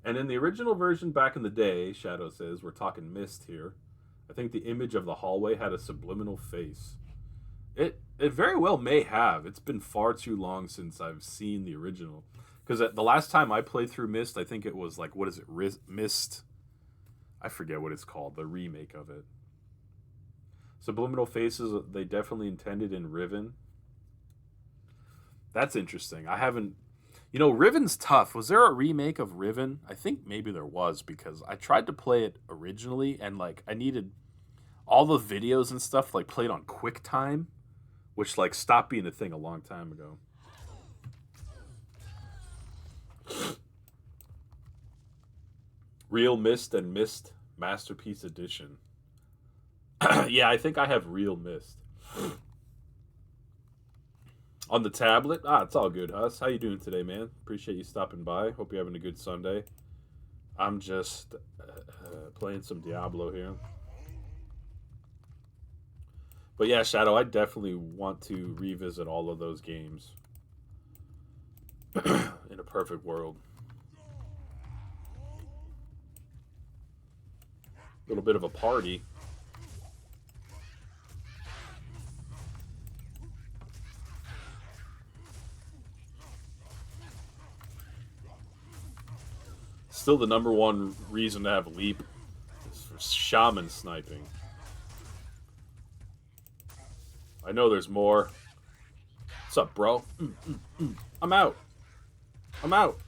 And in the original version back in the day, Shadow says, we're talking Myst here, I think the image of the hallway had a subliminal face. It very well may have. It's been far too long since I've seen the original. Because the last time I played through Myst, I think it was like, what is it? Myst? I forget what it's called. The remake of it. Subliminal faces, they definitely intended in Riven. That's interesting. I haven't... You know, Riven's tough. Was there a remake of Riven? I think maybe there was because I tried to play it originally and like I needed all the videos and stuff like played on QuickTime, which like stopped being a thing a long time ago. Real Mist and Mist Masterpiece Edition. Yeah, I think I have Real Mist. On the tablet? Ah, it's all good, Huss. How you doing today, man? Appreciate you stopping by. Hope you're having a good Sunday. I'm just playing some Diablo here. But yeah, Shadow, I definitely want to revisit all of those games in a perfect world. A little bit of a party. Still the number one reason to have Leap is for shaman sniping. I know there's more. What's up, bro? I'm out. I'm out.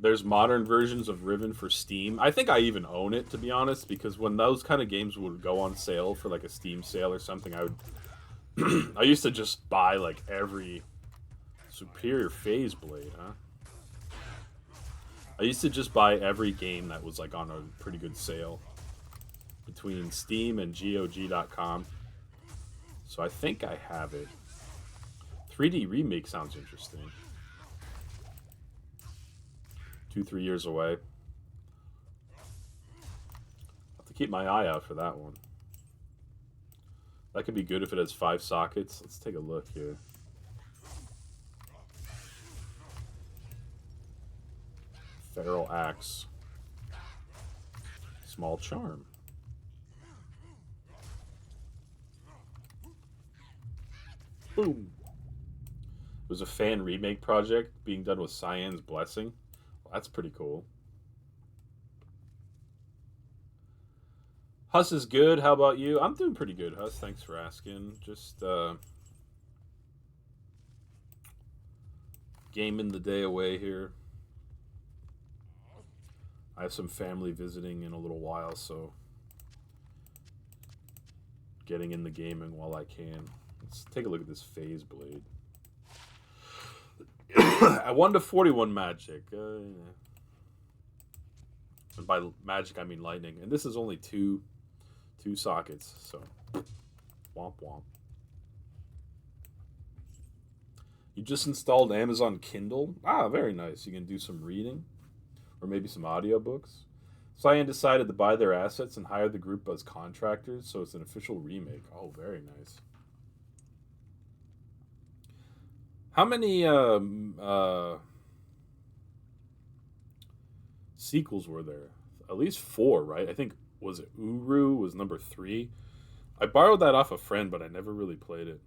There's modern versions of Riven for Steam. I think I even own it, to be honest, because when those kind of games would go on sale for like a Steam sale or something, I would. I used to just buy like every Superior Phase Blade, huh? I used to just buy every game that was like on a pretty good sale between Steam and GOG.com. So I think I have it. 3D Remake sounds interesting. 2-3 years away. I'll have to keep my eye out for that one. That could be good if it has 5 sockets. Let's take a look here. Feral Axe. Small Charm. Boom. It was a fan remake project being done with Cyan's Blessing. Well, that's pretty cool. Huss is good. How about you? I'm doing pretty good, Huss. Thanks for asking. Just gaming the day away here. I have some family visiting in a little while, so getting in the gaming while I can. Let's take a look at this Phase Blade. At 1 to 41 magic. And by magic, I mean lightning. And this is only two sockets, so womp womp. You just installed Amazon Kindle? Ah, very nice. You can do some reading or maybe some audiobooks. Cyan decided to buy their assets and hire the group as contractors, so it's an official remake. Oh, very nice. How many sequels were there? At least 4, right? I think, was it Uru was number 3? I borrowed that off a friend, but I never really played it.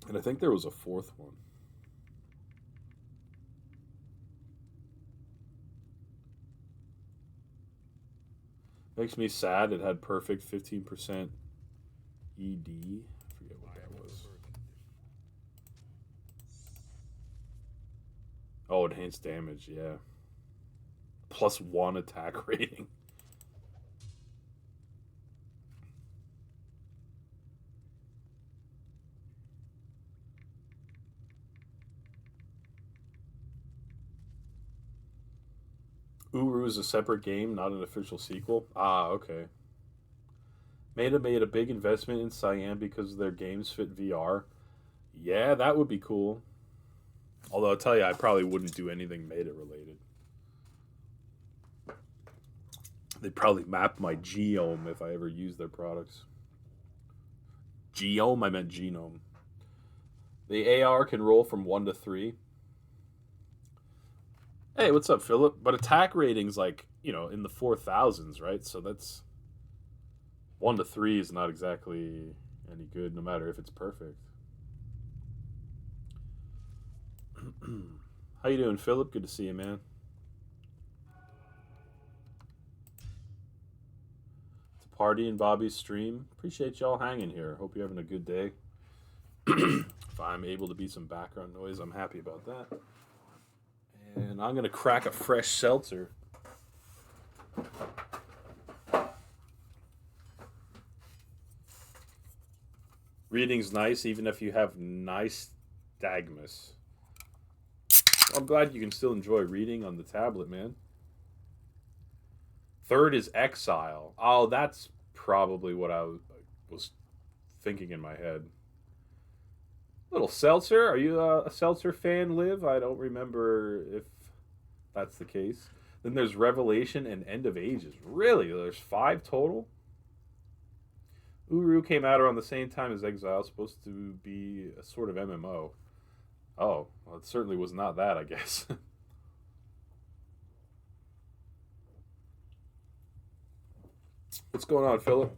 And I think there was a 4th one. Makes me sad it had perfect 15% ED. I forget what that was. Oh, enhanced damage, yeah. +1 attack rating. Uru is a separate game, not an official sequel. Ah, okay. Meta made a big investment in Cyan because their games fit VR. Yeah, that would be cool. Although I'll tell you, I probably wouldn't do anything Meta related. They'd probably map my geome if I ever used their products. Geome? I meant genome. The AR can roll from 1 to 3. Hey, what's up, Philip? But attack rating's like, in the 4,000s, right? So that's 1 to 3 is not exactly any good, no matter if it's perfect. How you doing, Philip? Good to see you, man. party in Bobby's stream. Appreciate y'all hanging here. Hope you're having a good day. If I'm able to be some background noise, I'm happy about that. And I'm going to crack a fresh seltzer. Reading's nice, even if you have nystagmus. I'm glad you can still enjoy reading on the tablet, man. Third is Exile. Oh, that's probably what I was thinking in my head. Little seltzer. Are you a seltzer fan, Liv? I don't remember if that's the case. Then there's Revelation and End of Ages. Really? There's 5 total? Uru came out around the same time as Exile, supposed to be a sort of MMO. Oh, well, it certainly was not that, I guess. What's going on, Philip?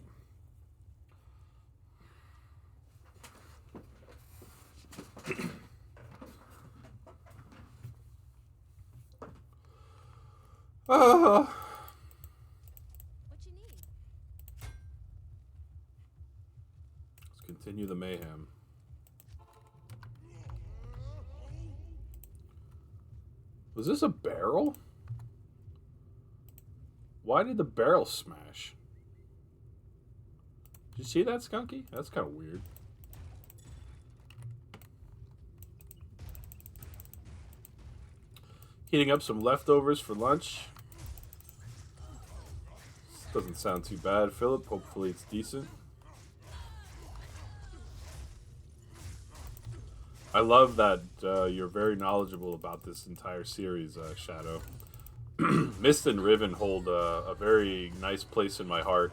What you need? Let's continue the mayhem. Was this a barrel? Why did the barrel smash? Did you see that, Skunky? That's kind of weird. Heating up some leftovers for lunch. This doesn't sound too bad, Philip. Hopefully it's decent. I love that you're very knowledgeable about this entire series, Shadow. Mist and Riven hold a very nice place in my heart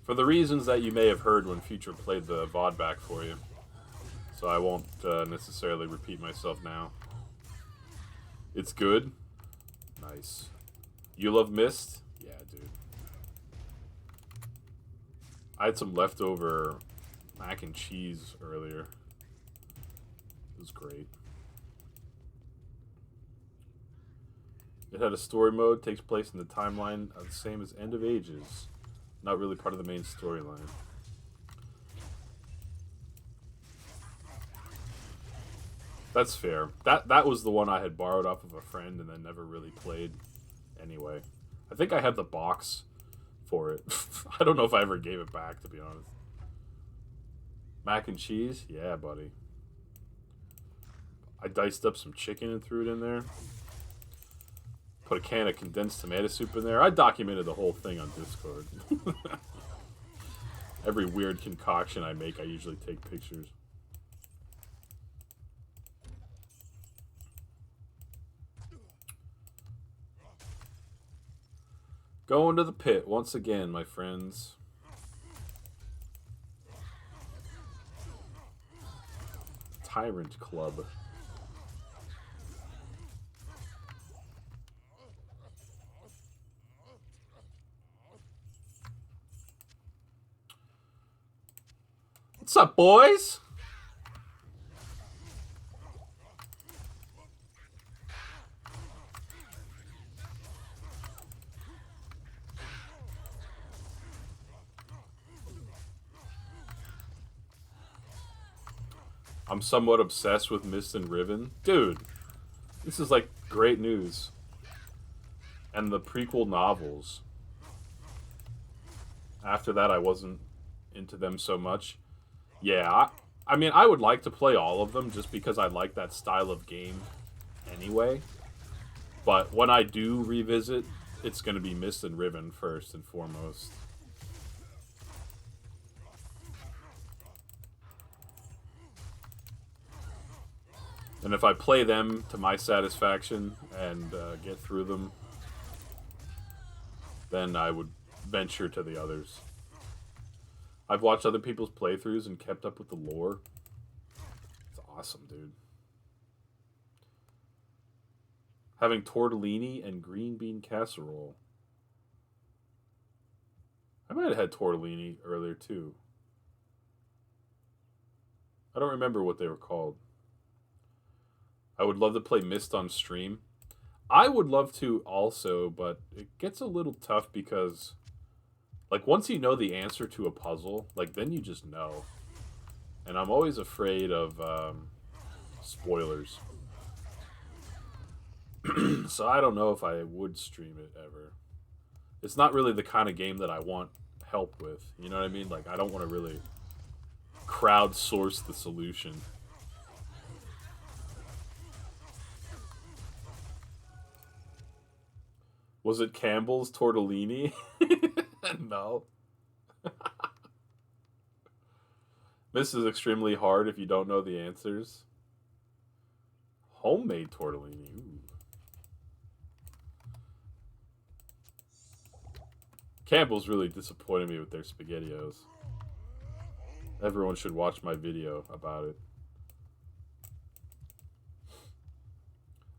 for the reasons that you may have heard when Future played the VOD back for you. So I won't necessarily repeat myself now. It's good. Nice. You love Mist? Yeah, dude. I had some leftover mac and cheese earlier. It was great. It had a story mode, takes place in the timeline the same as End of Ages. Not really part of the main storyline. That's fair. That was the one I had borrowed off of a friend and then never really played anyway. I think I had the box for it. I don't know if I ever gave it back, to be honest. Mac and cheese? Yeah, buddy. I diced up some chicken and threw it in there. Put a can of condensed tomato soup in there. I documented the whole thing on Discord. Every weird concoction I make, I usually take pictures. Going to the pit once again, my friends. Tyrant Club. What's up, boys? I'm somewhat obsessed with Mist and Riven. Dude, this is like great news. And the prequel novels. After that, I wasn't into them so much. Yeah, I mean, I would like to play all of them just because I like that style of game anyway. But when I do revisit, it's going to be Mist and Riven first and foremost. And if I play them to my satisfaction and get through them, then I would venture to the others. I've watched other people's playthroughs and kept up with the lore. It's awesome, dude. Having tortellini and green bean casserole. I might have had tortellini earlier, too. I don't remember what they were called. I would love to play Mist on stream. I would love to also, but it gets a little tough because, Like, once you know the answer to a puzzle, like, then you just know. And I'm always afraid of spoilers. So I don't know if I would stream it ever. It's not really the kind of game that I want help with. You know what I mean? Like, I don't want to really crowdsource the solution. Was it Campbell's tortellini? No. This is extremely hard if you don't know the answers. Homemade tortellini. Ooh. Campbell's really disappointed me with their SpaghettiOs. Everyone should watch my video about it.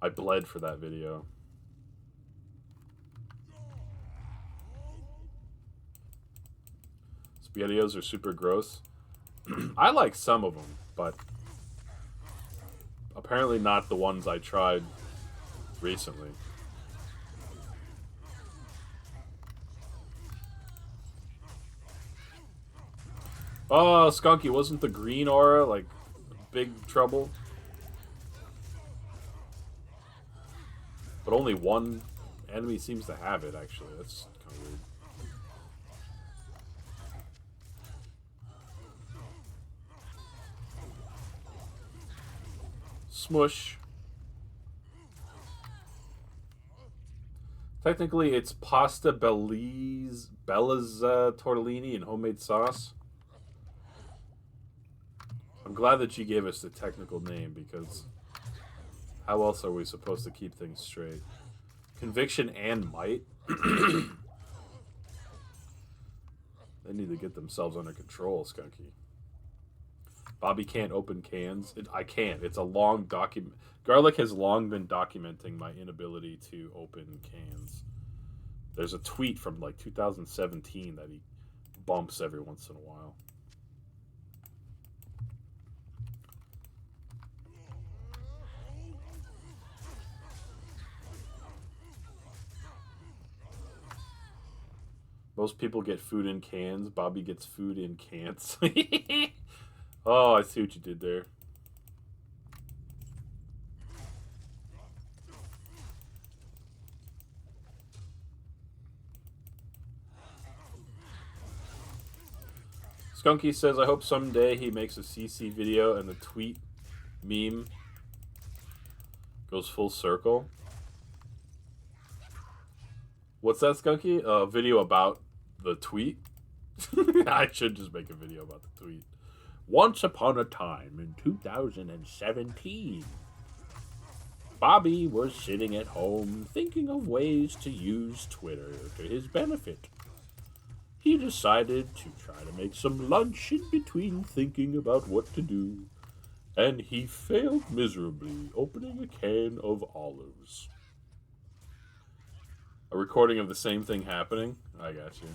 I bled for that video. SpaghettiOs are super gross. I like some of them, but apparently not the ones I tried recently. Oh, Skunky, wasn't the green aura like big trouble? But only one enemy seems to have it, actually. That's kind of weird. Smush. Technically, it's pasta Bella's tortellini and homemade sauce. I'm glad that you gave us the technical name, because how else are we supposed to keep things straight? Conviction and might? They need to get themselves under control, Skunky. Bobby can't open cans. I can't. It's a long document. Garlic has long been documenting my inability to open cans. There's a tweet from like 2017 that he bumps every once in a while. Most people get food in cans. Bobby gets food in cans. Oh, I see what you did there. Skunky says, I hope someday he makes a CC video and the tweet meme goes full circle. What's that, Skunky? A video about the tweet? I should just make a video about the tweet. Once upon a time in 2017, Bobby was sitting at home thinking of ways to use Twitter to his benefit. He decided to try to make some lunch in between thinking about what to do, and he failed miserably opening a can of olives. A recording of the same thing happening? I got you.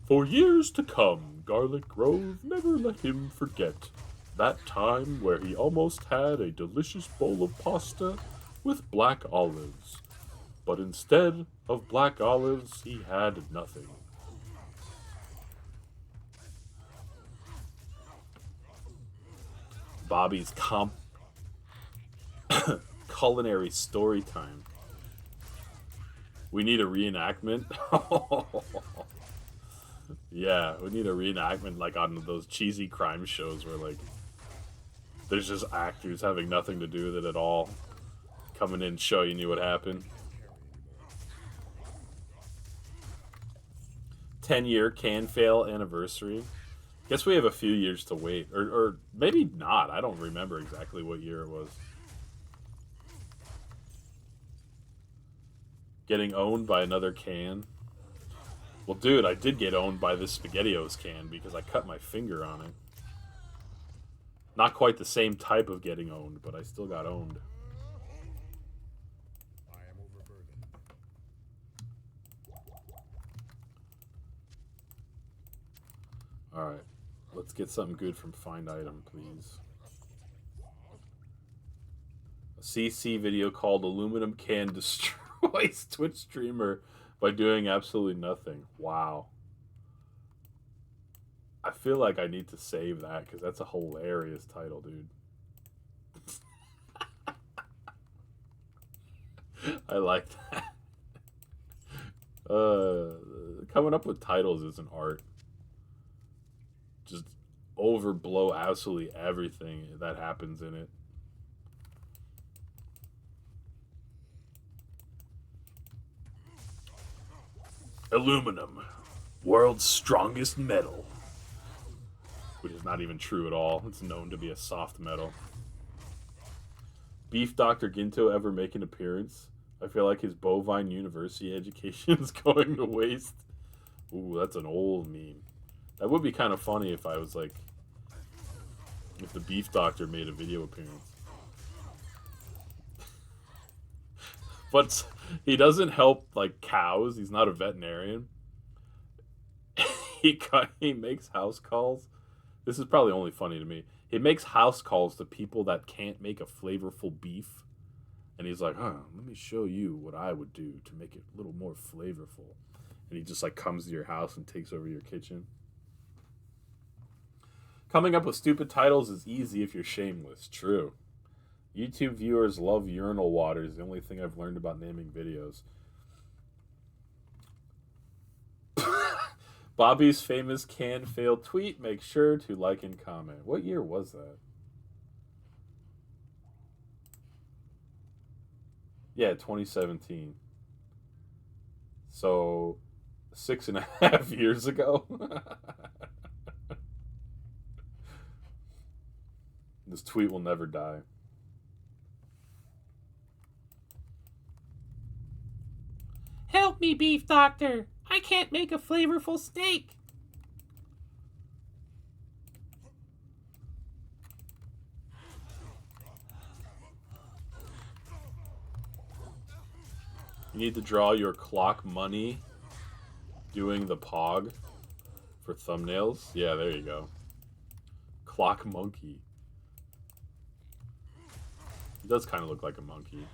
For years to come, Garlic Grove never let him forget that time where he almost had a delicious bowl of pasta with black olives. But instead of black olives, he had nothing. Bobby's culinary story time. We need a reenactment. Yeah, we need a reenactment like on those cheesy crime shows where like there's just actors having nothing to do with it at all, coming in showing you what happened. 10-year can fail anniversary. Guess we have a few years to wait, or maybe not. I don't remember exactly what year it was. Getting owned by another can. Well, dude, I did get owned by this SpaghettiOs can because I cut my finger on it. Not quite the same type of getting owned, but I still got owned. I am overburdened. Alright, let's get something good from Find Item, please. A CC video called Aluminum Can Destroy. Waste Twitch streamer by doing absolutely nothing. Wow. I feel like I need to save that because that's a hilarious title, dude. I like that. Coming up with titles is an art. Just overblow absolutely everything that happens in it. Aluminum, world's strongest metal. Which is not even true at all. It's known to be a soft metal. Beef Dr. Ginto ever make an appearance? I feel like his bovine university education is going to waste. Ooh, that's an old meme. That would be kind of funny if I was like, if the Beef Doctor made a video appearance. But he doesn't help like cows. He's not a veterinarian. He makes house calls. This is probably only funny to me. He makes house calls to people that can't make a flavorful beef. And he's like, let me show you what I would do to make it a little more flavorful. And he just like comes to your house and takes over your kitchen. Coming up with stupid titles is easy if you're shameless. True. YouTube viewers love urinal water is the only thing I've learned about naming videos. Bobby's famous can fail tweet. Make sure to like and comment. What year was that? Yeah, 2017. So, 6.5 years ago. This tweet will never die. Help me, Beef Doctor! I can't make a flavorful steak! You need to draw your clock money doing the pog for thumbnails. Yeah, there you go. Clock monkey. He does kind of look like a monkey.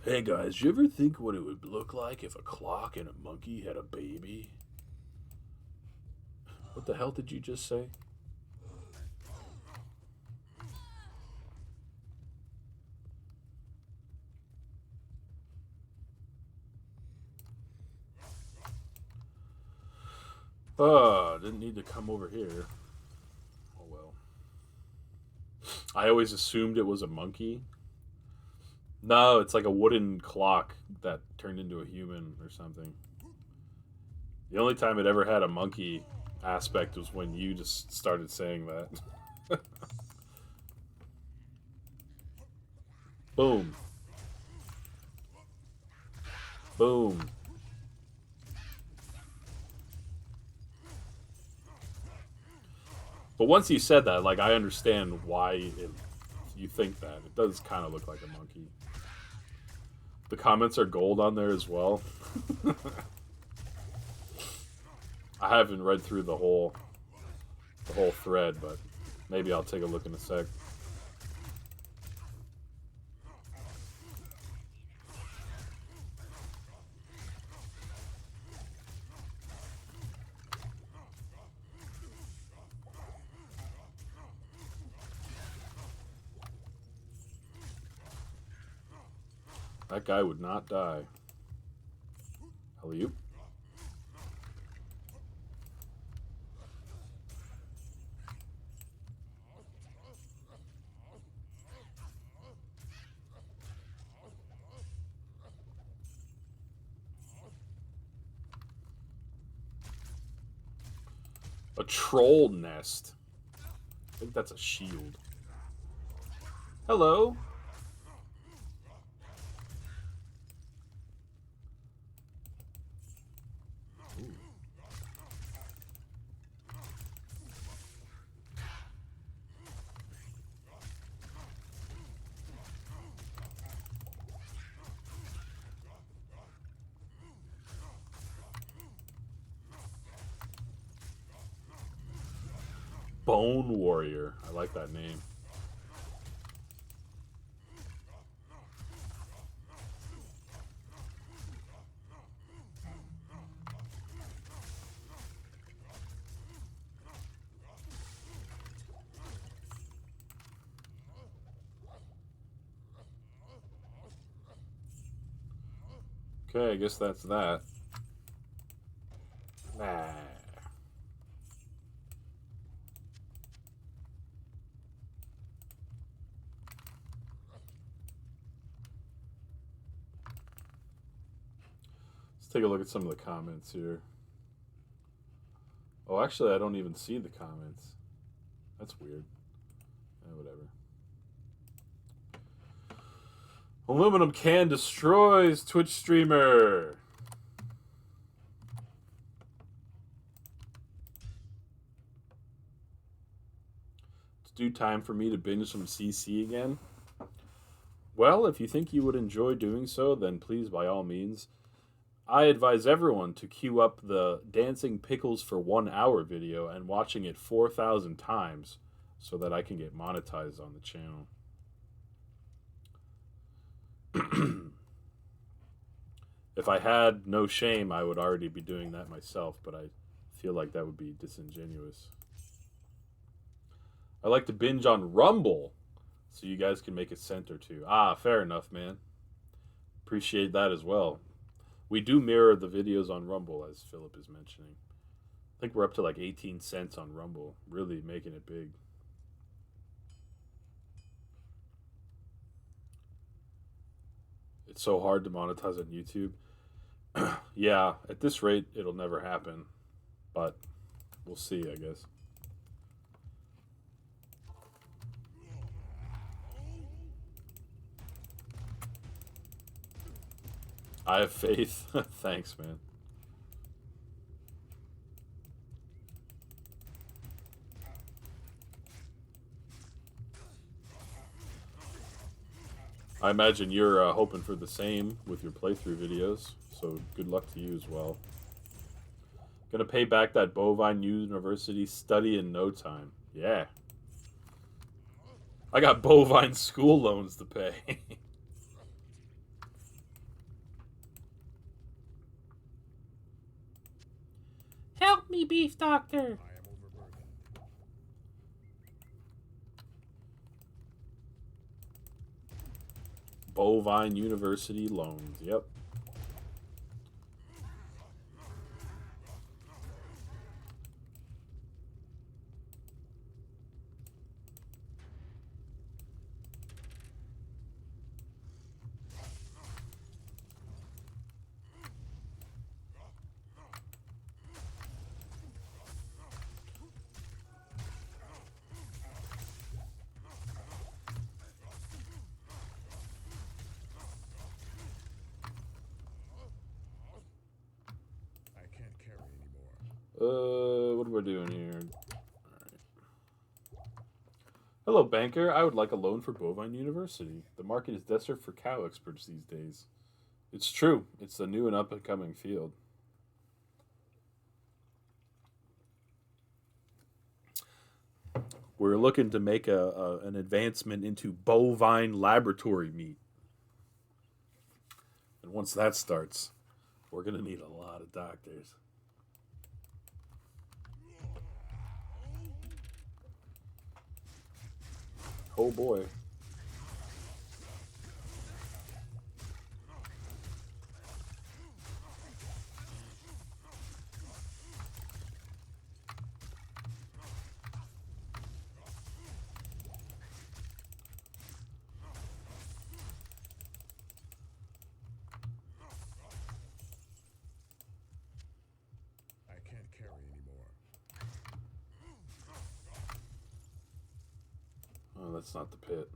Hey guys, you ever think what it would look like if a clock and a monkey had a baby? What the hell did you just say? Didn't need to come over here. Oh well. I always assumed it was a monkey. No, it's like a wooden clock that turned into a human or something. The only time it ever had a monkey aspect was when you just started saying that. Boom. Boom. But once you said that, like, I understand why you think that. It does kind of look like a monkey. The comments are gold on there as well. I haven't read through the whole thread, but maybe I'll take a look in a sec. That guy would not die. Alley-oop. A troll nest. I think that's a shield. Hello. Bone Warrior. I like that name. Okay, I guess that's that. Nah. Let's take a look at some of the comments here. Oh, actually, I don't even see the comments. That's weird. Whatever. Aluminum can destroys Twitch streamer. It's due time for me to binge some CC again. Well, if you think you would enjoy doing so, then please, by all means. I advise everyone to queue up the Dancing Pickles for 1 hour video and watching it 4,000 times so that I can get monetized on the channel. If I had no shame, I would already be doing that myself, but I feel like that would be disingenuous. I like to binge on Rumble, so you guys can make a cent or two. Ah, fair enough, man. Appreciate that as well. We do mirror the videos on Rumble, as Philip is mentioning. I think we're up to like 18 cents on Rumble, really making it big. It's so hard to monetize on YouTube. Yeah, at this rate, it'll never happen. But we'll see, I guess. I have faith. Thanks, man. I imagine you're hoping for the same with your playthrough videos, so good luck to you as well. Gonna pay back that Bovine University study in no time. Yeah. I got Bovine school loans to pay. Help me, Beef Doctor. I am overburdened. Bovine University loans. Yep. I can't carry anymore. What are we doing here? Alright. Hello, banker. I would like a loan for Bovine University. The market is desperate for cow experts these days. It's true. It's the new and up-and-coming field. We're looking to make an advancement into bovine laboratory meat. And once that starts, we're going to need a lot of doctors. Oh boy. I can't carry anymore. Oh, that's not the pit.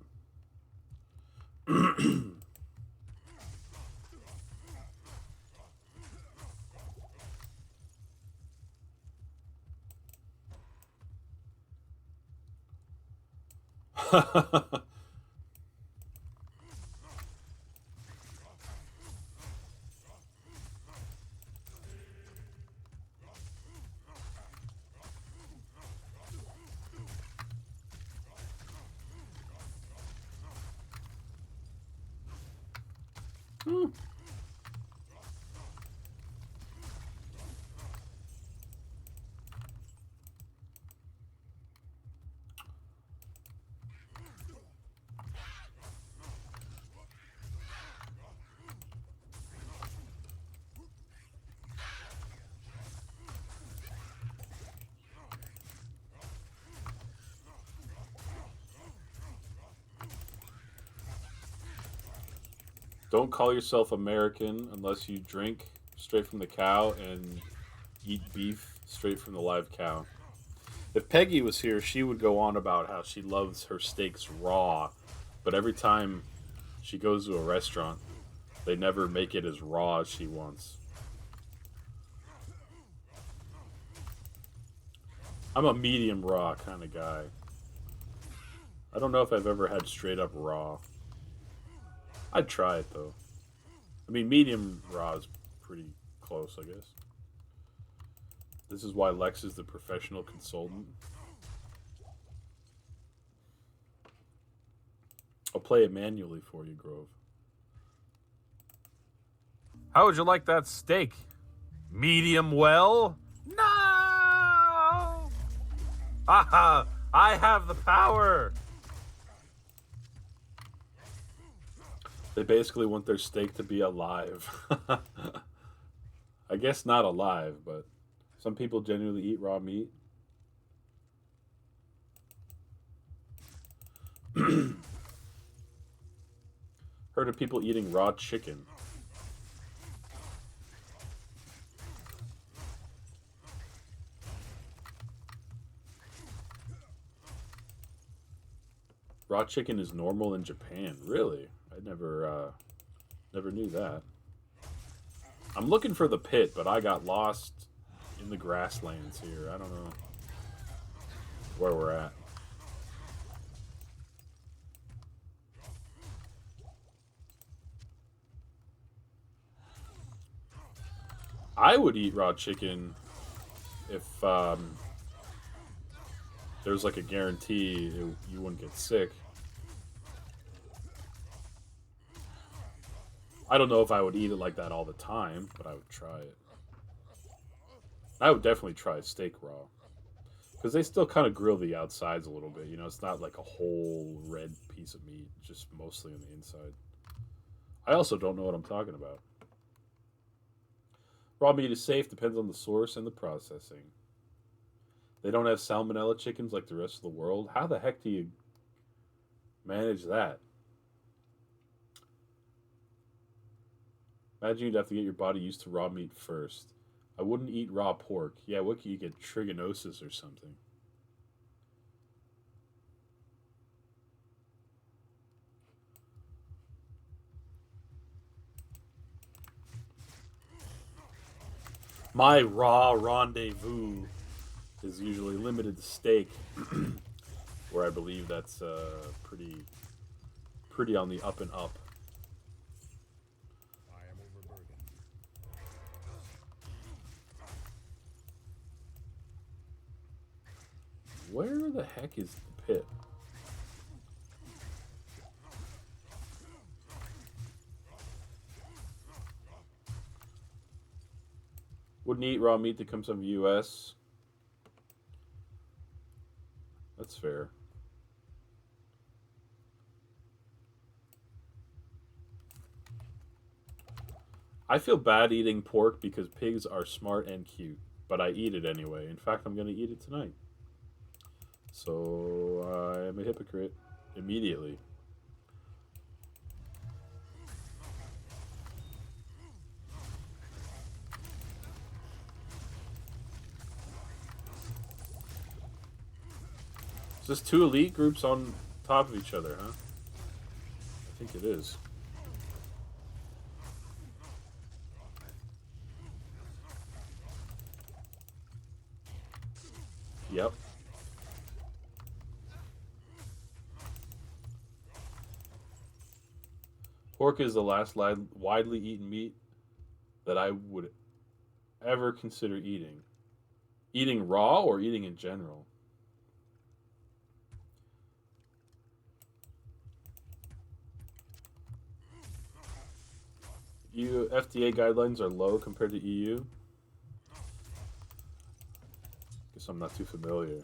Don't call yourself American unless you drink straight from the cow and eat beef straight from the live cow. If Peggy was here, she would go on about how she loves her steaks raw, but every time she goes to a restaurant, they never make it as raw as she wants. I'm a medium raw kind of guy. I don't know if I've ever had straight up raw. I'd try it though. I mean, medium raw is pretty close, I guess. This is why Lex is the professional consultant. I'll play it manually for you, Grove. How would you like that steak? Medium well? No! Haha! I have the power! They basically want their steak to be alive. I guess not alive, but some people genuinely eat raw meat. Heard of people eating raw chicken. Raw chicken is normal in Japan. Really? I never knew that. I'm looking for the pit, but I got lost in the grasslands here. I don't know where we're at. I would eat raw chicken if there's like a guarantee you wouldn't get sick. I don't know if I would eat it like that all the time, but I would try it. I would definitely try steak raw. Because they still kind of grill the outsides a little bit. You know, it's not like a whole red piece of meat, just mostly on the inside. I also don't know what I'm talking about. Raw meat is safe, depends on the source and the processing. They don't have salmonella chickens like the rest of the world. How the heck do you manage that? Imagine you'd have to get your body used to raw meat first. I wouldn't eat raw pork. Yeah, what could you get? Trichinosis or something. My raw rendezvous is usually limited to steak, where I believe that's pretty on the up and up. I am overburdened. Where the heck is the pit? Wouldn't eat raw meat that comes from the U.S. That's fair. I feel bad eating pork because pigs are smart and cute, but I eat it anyway. In fact, I'm going to eat it tonight. So I am a hypocrite immediately. Is this two elite groups on top of each other, huh? I think it is. Yep. Pork is the last widely eaten meat that I would ever consider eating. Eating raw or eating in general? FDA guidelines are low compared to EU. Guess I'm not too familiar.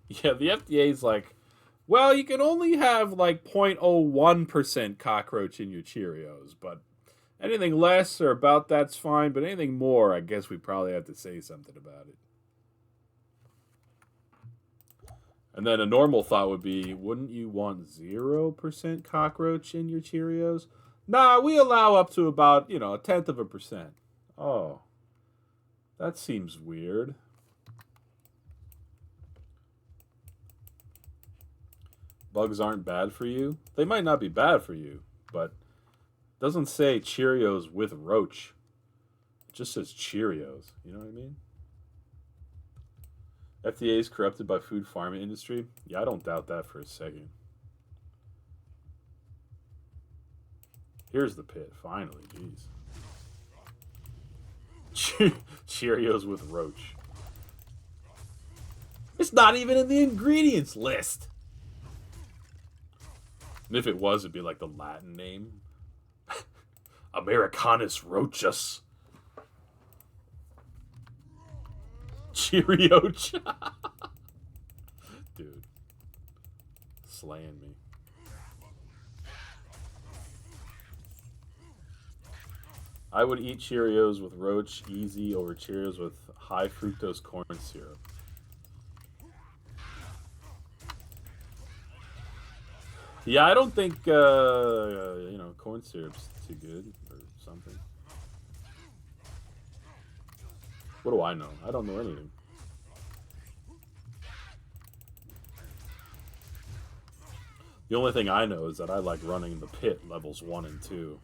Yeah, the FDA's like, well, you can only have like 0.01% cockroach in your Cheerios, but anything less or about that's fine, but anything more, I guess we probably have to say something about it. And then a normal thought would be, wouldn't you want 0% cockroach in your Cheerios? Nah, we allow up to about, a tenth of a percent. Oh, that seems weird. Bugs aren't bad for you. They might not be bad for you, but it doesn't say Cheerios with roach. It just says Cheerios. You know what I mean? FDA is corrupted by food farming industry. Yeah, I don't doubt that for a second. Here's the pit, finally. Jeez. Cheerios with roach. It's not even in the ingredients list. And if it was, it'd be like the Latin name. Americanus roachus. Cheerio. Dude. Slaying me. I would eat Cheerios with roach easy over Cheerios with high fructose corn syrup. Yeah, I don't think, corn syrup's too good or something. What do I know? I don't know anything. The only thing I know is that I like running the pit levels 1 and 2.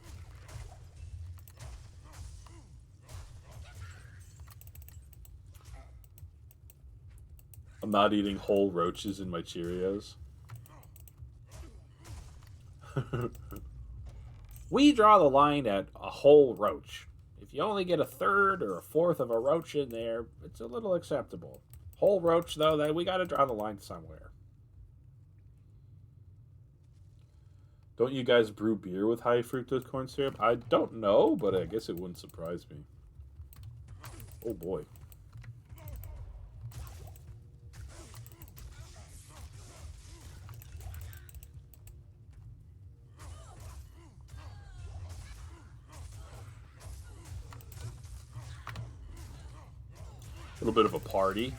I'm not eating whole roaches in my Cheerios. We draw the line at a whole roach. If you only get a third or a fourth of a roach in there, it's a little acceptable. Whole roach, though, that we got to draw the line somewhere. Don't you guys brew beer with high fructose corn syrup? I don't know, but I guess it wouldn't surprise me. Oh boy. A little bit of a party.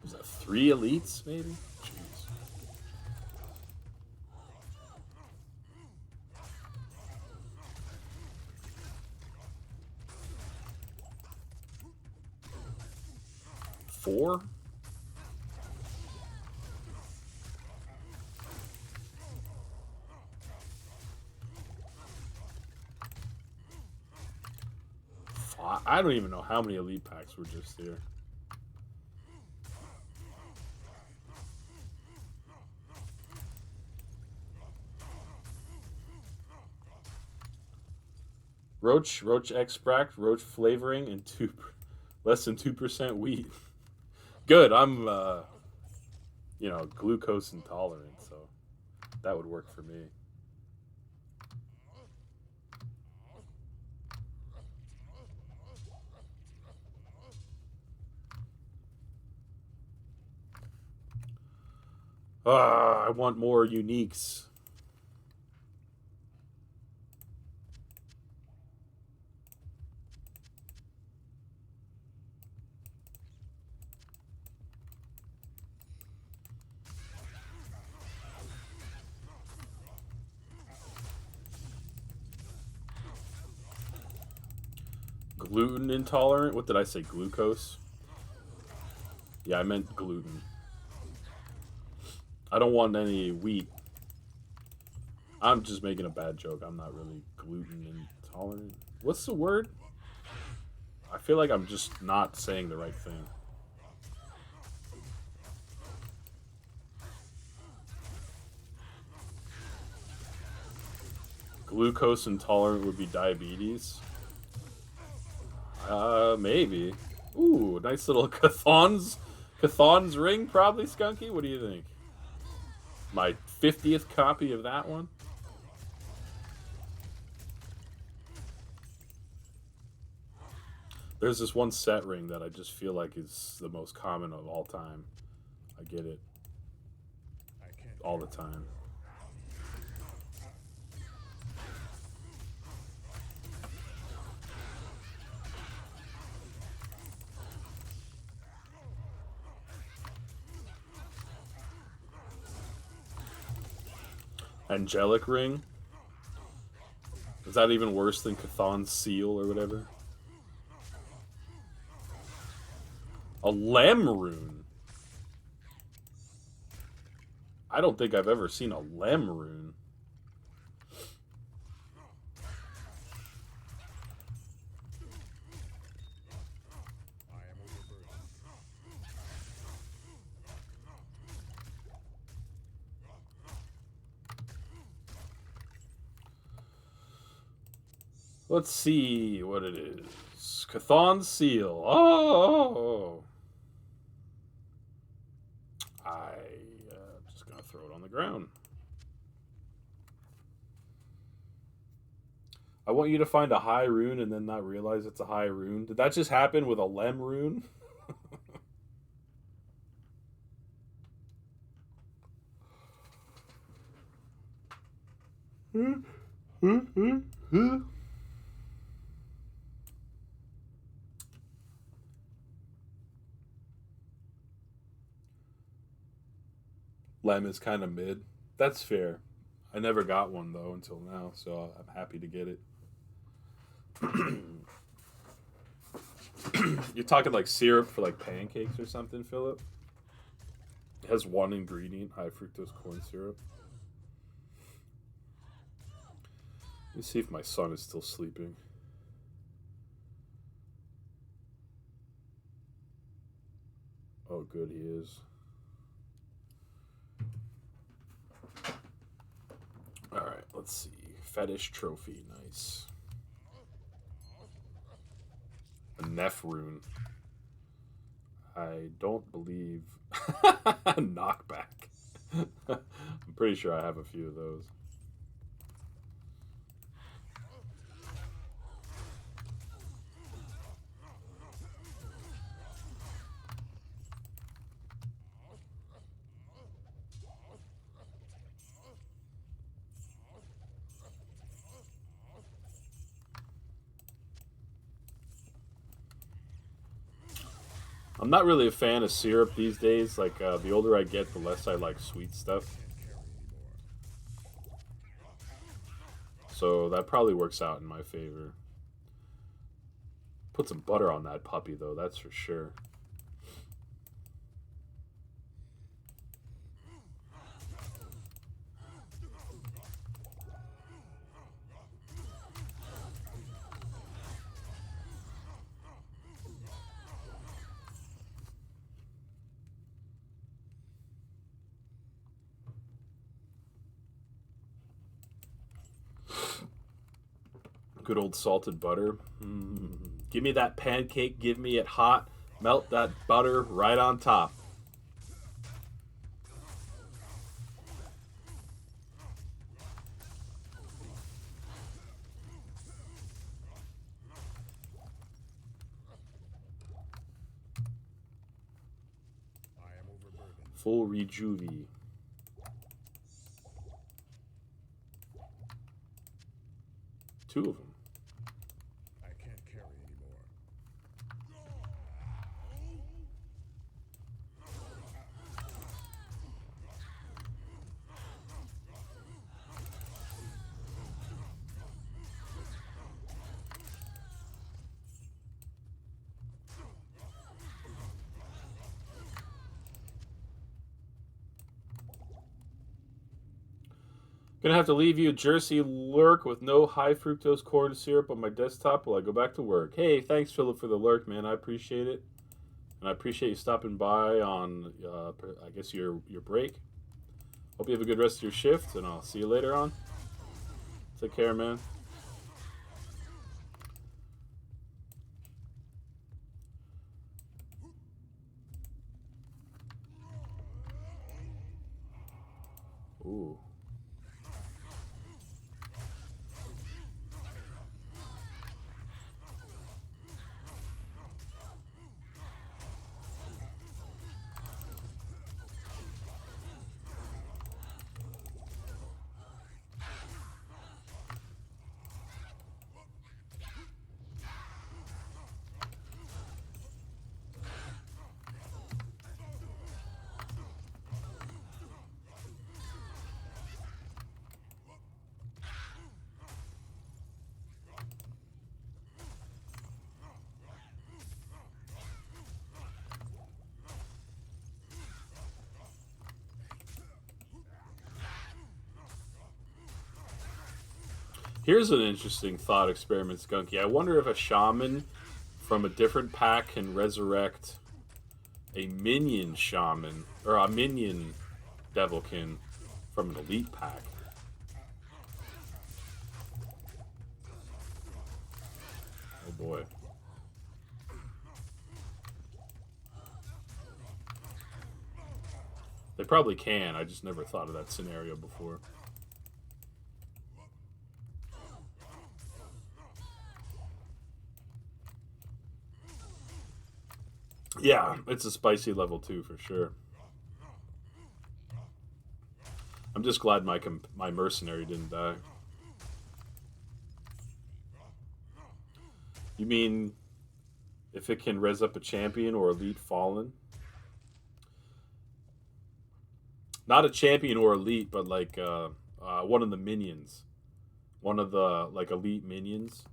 Was that 3 elites, maybe? Jeez. Four? I don't even know how many elite packs were just here. Roach extract, roach flavoring, and less than 2% wheat. Good. I'm, glucose intolerant, so that would work for me. I want more uniques. Gluten intolerant? What did I say? Glucose? Yeah, I meant gluten. I don't want any wheat. I'm just making a bad joke. I'm not really gluten intolerant. What's the word? I feel like I'm just not saying the right thing. Glucose intolerant would be diabetes. Maybe. Ooh, nice little Chthon's ring, probably, Skunky. What do you think? My 50th copy of that one. There's this one set ring that I just feel like is the most common of all time. I get it all the time. Angelic ring. Is that even worse than Chthon's seal or whatever? A Lem rune. I don't think I've ever seen a Lem rune. I am overburdened. Let's see what it is. Chthon's seal. Oh! I'm just going to throw it on the ground. I want you to find a high rune and then not realize it's a high rune. Did that just happen with a Lem rune? Lem is kind of mid. That's fair. I never got one though until now, so I'm happy to get it. You're talking like syrup for like pancakes or something, Philip? It has one ingredient, high fructose corn syrup. Let me see if my son is still sleeping. Oh, good, he is. Alright, let's see. Fetish trophy, nice. A Neph rune. I don't believe... Knockback. I'm pretty sure I have a few of those. I'm not really a fan of syrup these days. Like, the older I get, the less I like sweet stuff. So that probably works out in my favor. Put some butter on that puppy, though, that's for sure. Good old salted butter. Give me that pancake, give me it hot. Melt that butter right on top. I am overburdened. Full rejuvie. Two of them. I can't carry anymore. Gonna have to leave you, Jersey lurk with no high fructose corn syrup on my desktop while I go back to work. Hey, thanks, Philip, for the lurk, man. I appreciate it. And I appreciate you stopping by on, I guess, your break. Hope you have a good rest of your shift, and I'll see you later on. Take care, man. Ooh. Here's an interesting thought experiment, Skunky. I wonder if a shaman from a different pack can resurrect a minion shaman or a minion devilkin from an elite pack. Oh boy. They probably can. I just never thought of that scenario before. Yeah, it's a spicy level 2 for sure. I'm just glad my mercenary didn't die. You mean if it can res up a champion or elite fallen? Not a champion or elite, but like one of the minions. One of the like elite minions.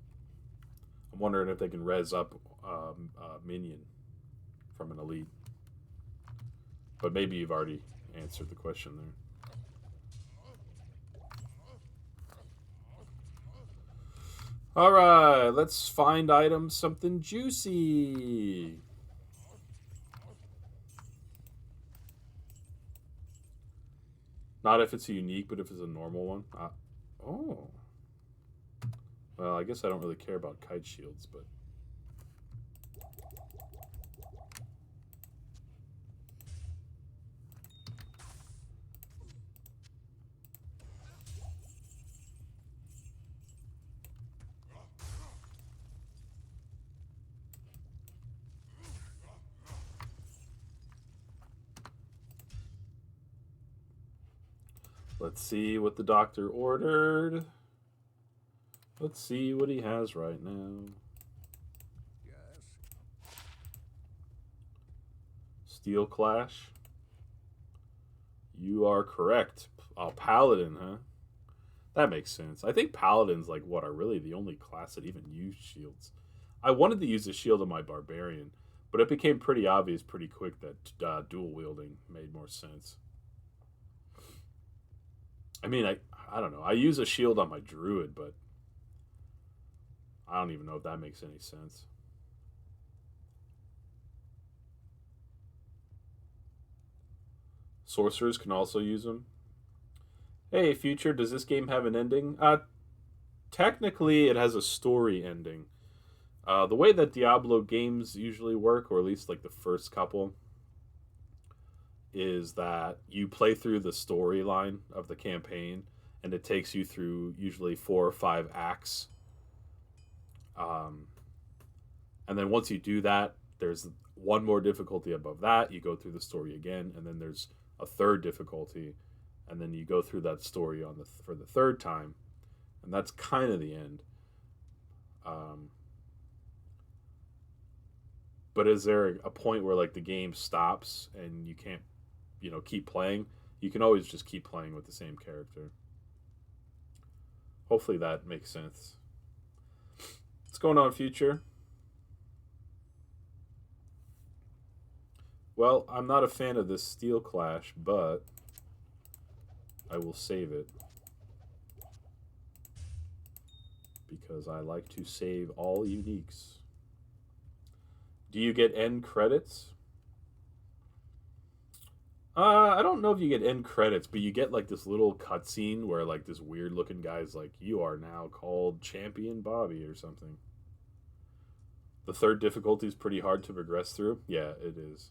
I'm wondering if they can res up a minion from an elite. But maybe you've already answered the question there. All right, let's find items something juicy. Not if it's a unique, but if it's a normal one. Oh. Well, I guess I don't really care about kite shields, but... Let's see what the doctor ordered. Let's see what he has right now. Yes. Steel Clash. You are correct. Oh, Paladin, huh? That makes sense. I think Paladins, like, what, are really the only class that even use shields. I wanted to use a shield on my Barbarian, but it became pretty obvious pretty quick that dual wielding made more sense. I mean, I don't know. I use a shield on my Druid, but I don't even know if that makes any sense. Sorcerers can also use them. Hey, Future, does this game have an ending? Technically, it has a story ending. The way that Diablo games usually work, or at least like the first couple, is that you play through the storyline of the campaign, and it takes you through usually 4 or 5 acts. And then once you do that, there's one more difficulty above that. You go through the story again, and then there's a third difficulty, and then you go through that story for the third time, and that's kind of the end. But is there a point where like the game stops and you can't, keep playing? You can always just keep playing with the same character. Hopefully that makes sense. What's going on, Future? Well, I'm not a fan of this Steel Clash, but I will save it. Because I like to save all uniques. Do you get end credits? I don't know if you get end credits, but you get like this little cutscene where like this weird looking guy's like, you are now called Champion Bobby or something. The third difficulty is pretty hard to progress through. Yeah, it is.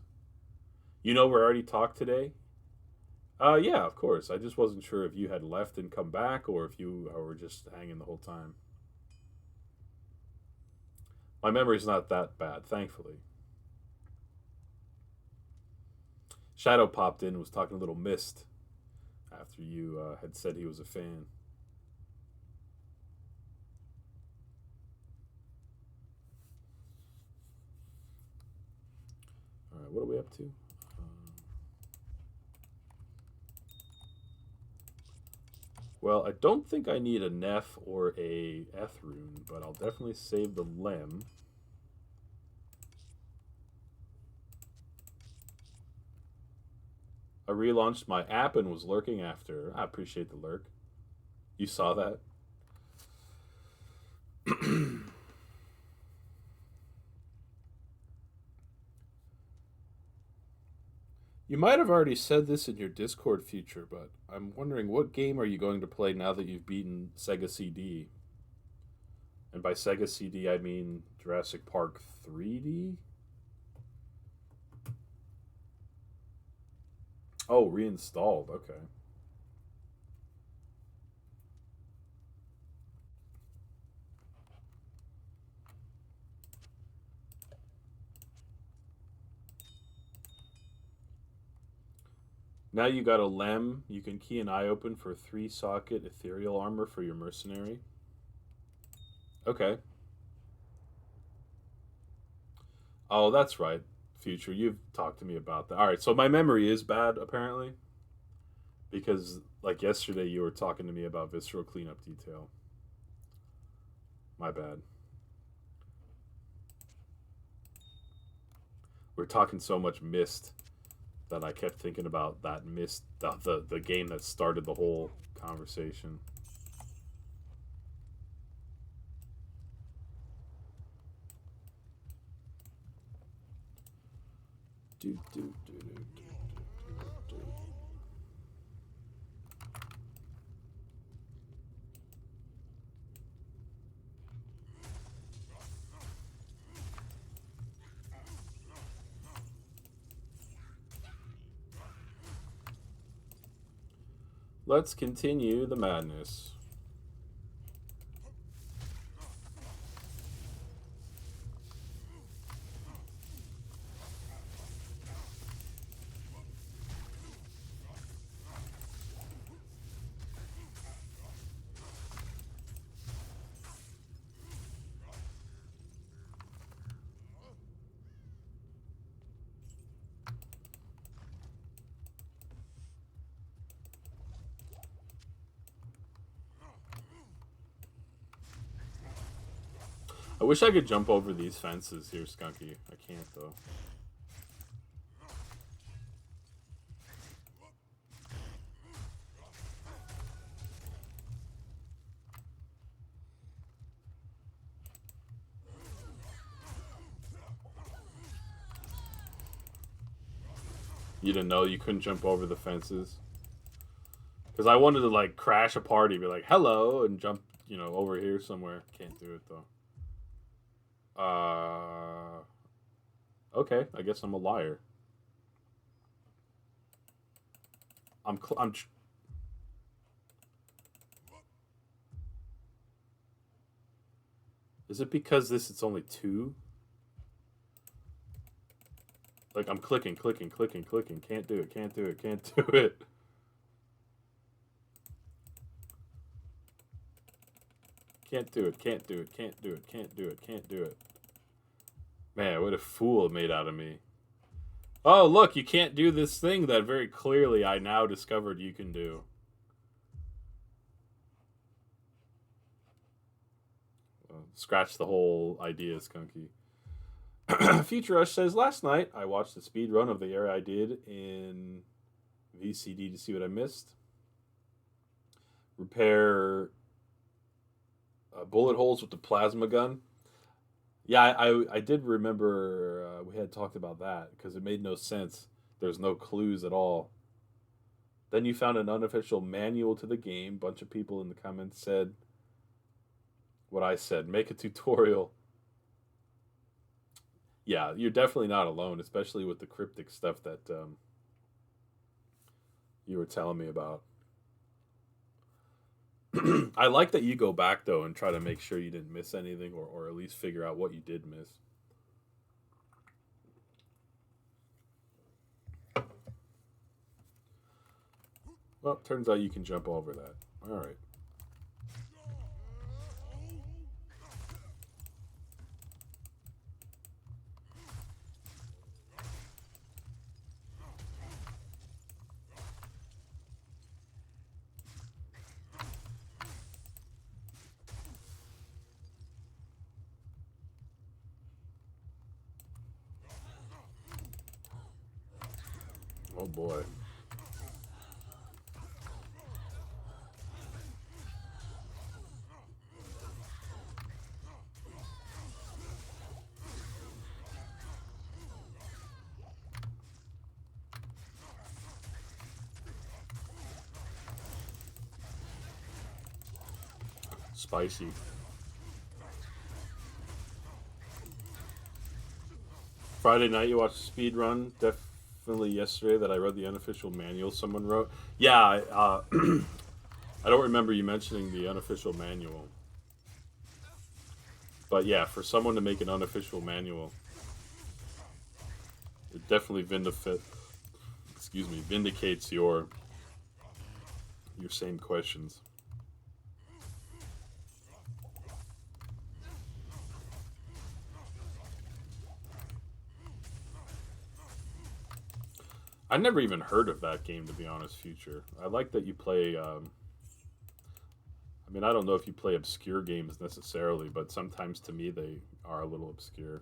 We already talked today? Yeah, of course. I just wasn't sure if you had left and come back or if you were just hanging the whole time. My memory's not that bad, thankfully. Shadow popped in and was talking a little Mist after you had said he was a fan. All right, what are we up to? Well, I don't think I need a Neph or a Eth rune, but I'll definitely save the Lem. I relaunched my app and was lurking after. I appreciate the lurk. You saw that? You might have already said this in your Discord feature, but I'm wondering what game are you going to play now that you've beaten Sega CD? And by Sega CD, I mean Jurassic Park 3D? Oh, reinstalled. Okay. Now you got a Lem. You can key an eye open for 3-socket ethereal armor for your mercenary. Okay. Oh, that's right. Future, you've talked to me about that. All right, so my memory is bad apparently because like yesterday you were talking to me about visceral cleanup detail. My bad. We're talking so much Mist that I kept thinking about that Mist, the game that started the whole conversation. Do, do, do, do, do, do, do. Let's continue the madness. I wish I could jump over these fences here, Skunky. I can't, though. You didn't know you couldn't jump over the fences? Because I wanted to, like, crash a party, be like, hello, and jump, over here somewhere. Can't do it, though. Okay, I guess I'm a liar. Is it because it's only 2? Like, I'm clicking. Can't do it, can't do it, can't do it. Can't do it, can't do it, can't do it, can't do it, can't do it. Man, what a fool made out of me. Oh, look, you can't do this thing that very clearly I now discovered you can do. Scratch the whole idea, Skunky. Future Rush says, last night I watched the speed run of the area I did in VCD to see what I missed. Repair bullet holes with the plasma gun. Yeah, I did remember we had talked about that because it made no sense. There's no clues at all. Then you found an unofficial manual to the game. Bunch of people in the comments said what I said. Make a tutorial. Yeah, you're definitely not alone, especially with the cryptic stuff that you were telling me about. I like that you go back, though, and try to make sure you didn't miss anything or at least figure out what you did miss. Well, turns out you can jump over that. All right. Oh boy. Spicy. Friday night, you watched a speed run. Definitely yesterday that I read the unofficial manual someone wrote. Yeah, I don't remember you mentioning the unofficial manual. But yeah, for someone to make an unofficial manual, it definitely vindicates your same questions. I never even heard of that game, to be honest, Future. I like that you play. I mean, I don't know if you play obscure games necessarily, but sometimes to me they are a little obscure.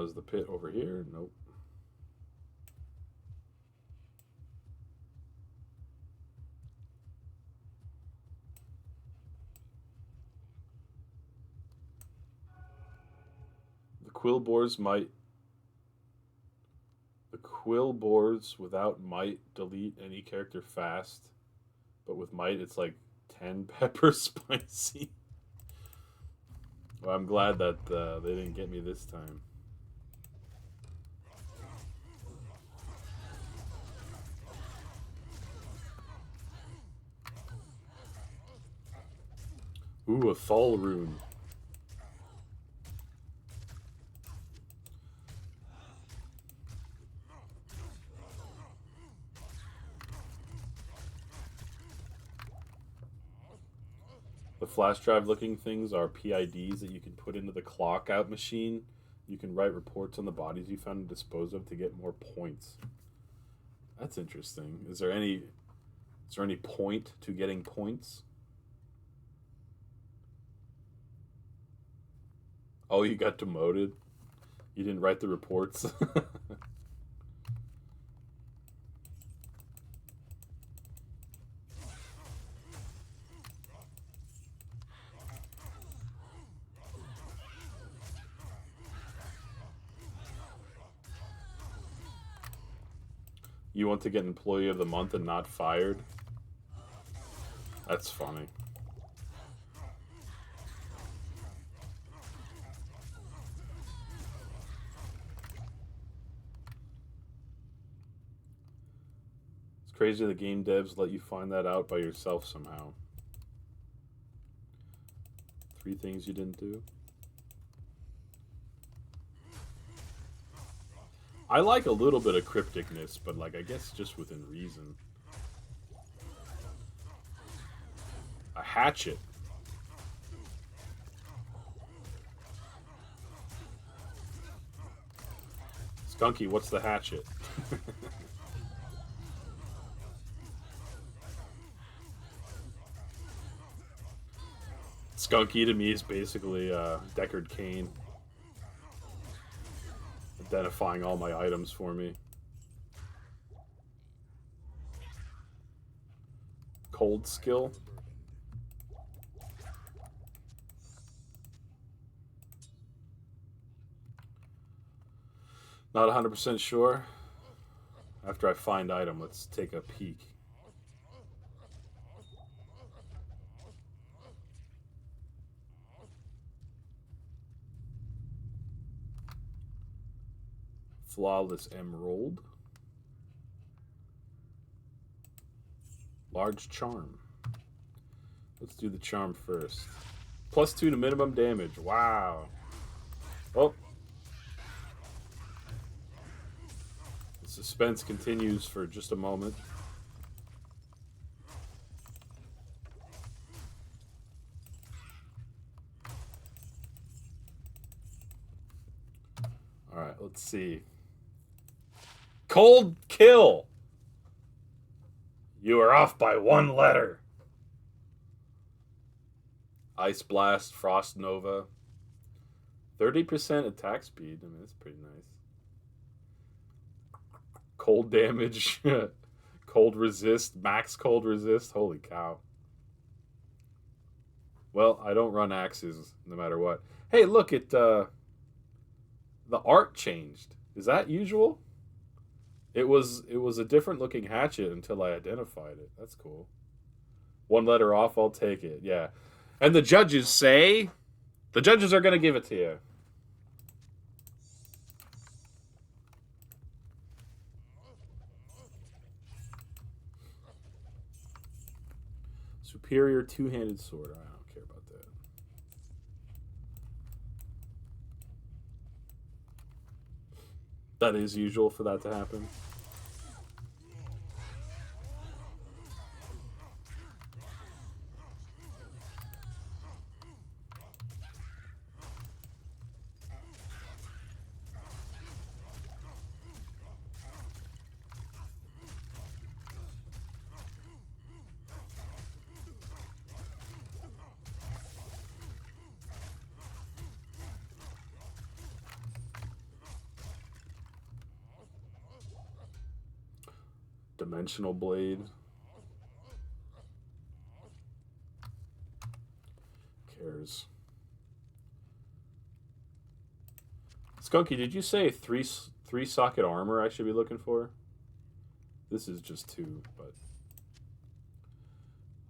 Is the pit over here? Nope. The quill boars might. The quill boards without might delete any character fast, but with might it's like 10 pepper spicy. Well, I'm glad that they didn't get me this time. Ooh, a Thal rune. The flash drive looking things are PIDs that you can put into the clock out machine. You can write reports on the bodies you found and dispose of to get more points. That's interesting. Is there any point to getting points? Oh, you got demoted? You didn't write the reports? You want to get employee of the month and not fired? That's funny. It's crazy the game devs let you find that out by yourself somehow. 3 things you didn't do. I like a little bit of crypticness, but like I guess just within reason. A hatchet. Skunky, what's the hatchet? Skunky to me is basically Deckard Cain. Identifying all my items for me. Cold skill. Not 100% sure. After I find item, let's take a peek. Flawless emerald. Large charm. Let's do the charm first. +2 to minimum damage. Wow. Oh. The suspense continues for just a moment. Alright, let's see. Cold kill. You are off by 1 letter. Ice Blast, Frost Nova. 30% attack speed. I mean, that's pretty nice. Cold damage. Cold resist. Max cold resist. Holy cow. Well, I don't run axes no matter what. Hey, look, the art changed. Is that usual? It was a different looking hatchet until I identified it. That's cool. One letter off, I'll take it. Yeah. And the judges say the judges are going to give it to you. Superior two-handed sword. I don't care about that. That is usual for that to happen. Dimensional blade. Cares. Skunky, did you say three socket armor I should be looking for? This is just two, but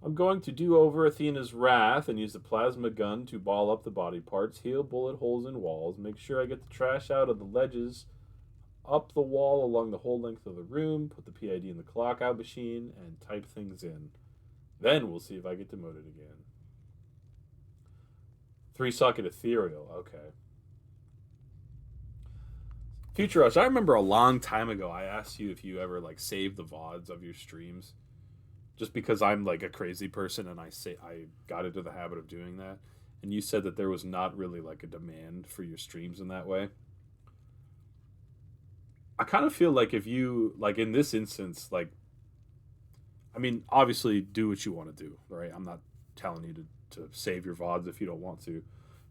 I'm going to do over Athena's wrath and use the plasma gun to ball up the body parts, heal bullet holes in walls, make sure I get the trash out of the ledges, up the wall along the whole length of the room, put the PID in the clock out machine, and type things in. Then we'll see if I get demoted again. 3-socket ethereal, okay. Future Rush, I remember a long time ago I asked you if you ever like save the VODs of your streams. Just because I'm like a crazy person and I got into the habit of doing that. And you said that there was not really like a demand for your streams in that way. I kind of feel like if you, like in this instance, like, I mean, obviously do what you want to do, right? I'm not telling you to save your VODs if you don't want to.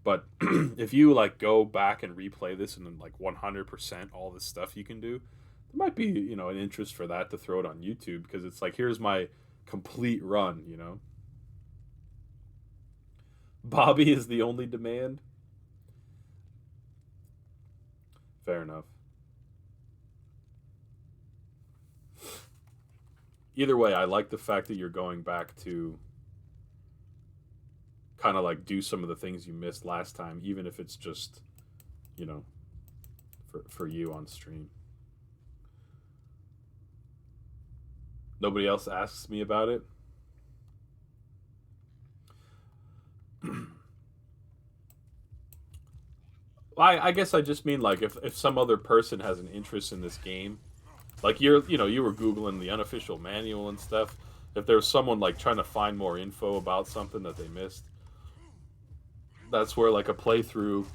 But if you like go back and replay this and then like 100% all this stuff you can do, there might be, you know, an interest for that to throw it on YouTube because it's like, here's my complete run, you know? Bobby is the only demand? Fair enough. Either way, I like the fact that you're going back to kind of like do some of the things you missed last time, even if it's just, you know, for you on stream. Nobody else asks me about it. I guess I just mean like if some other person has an interest in this game, like you were Googling the unofficial manual and stuff. If there's someone like trying to find more info about something that they missed, that's where like a playthrough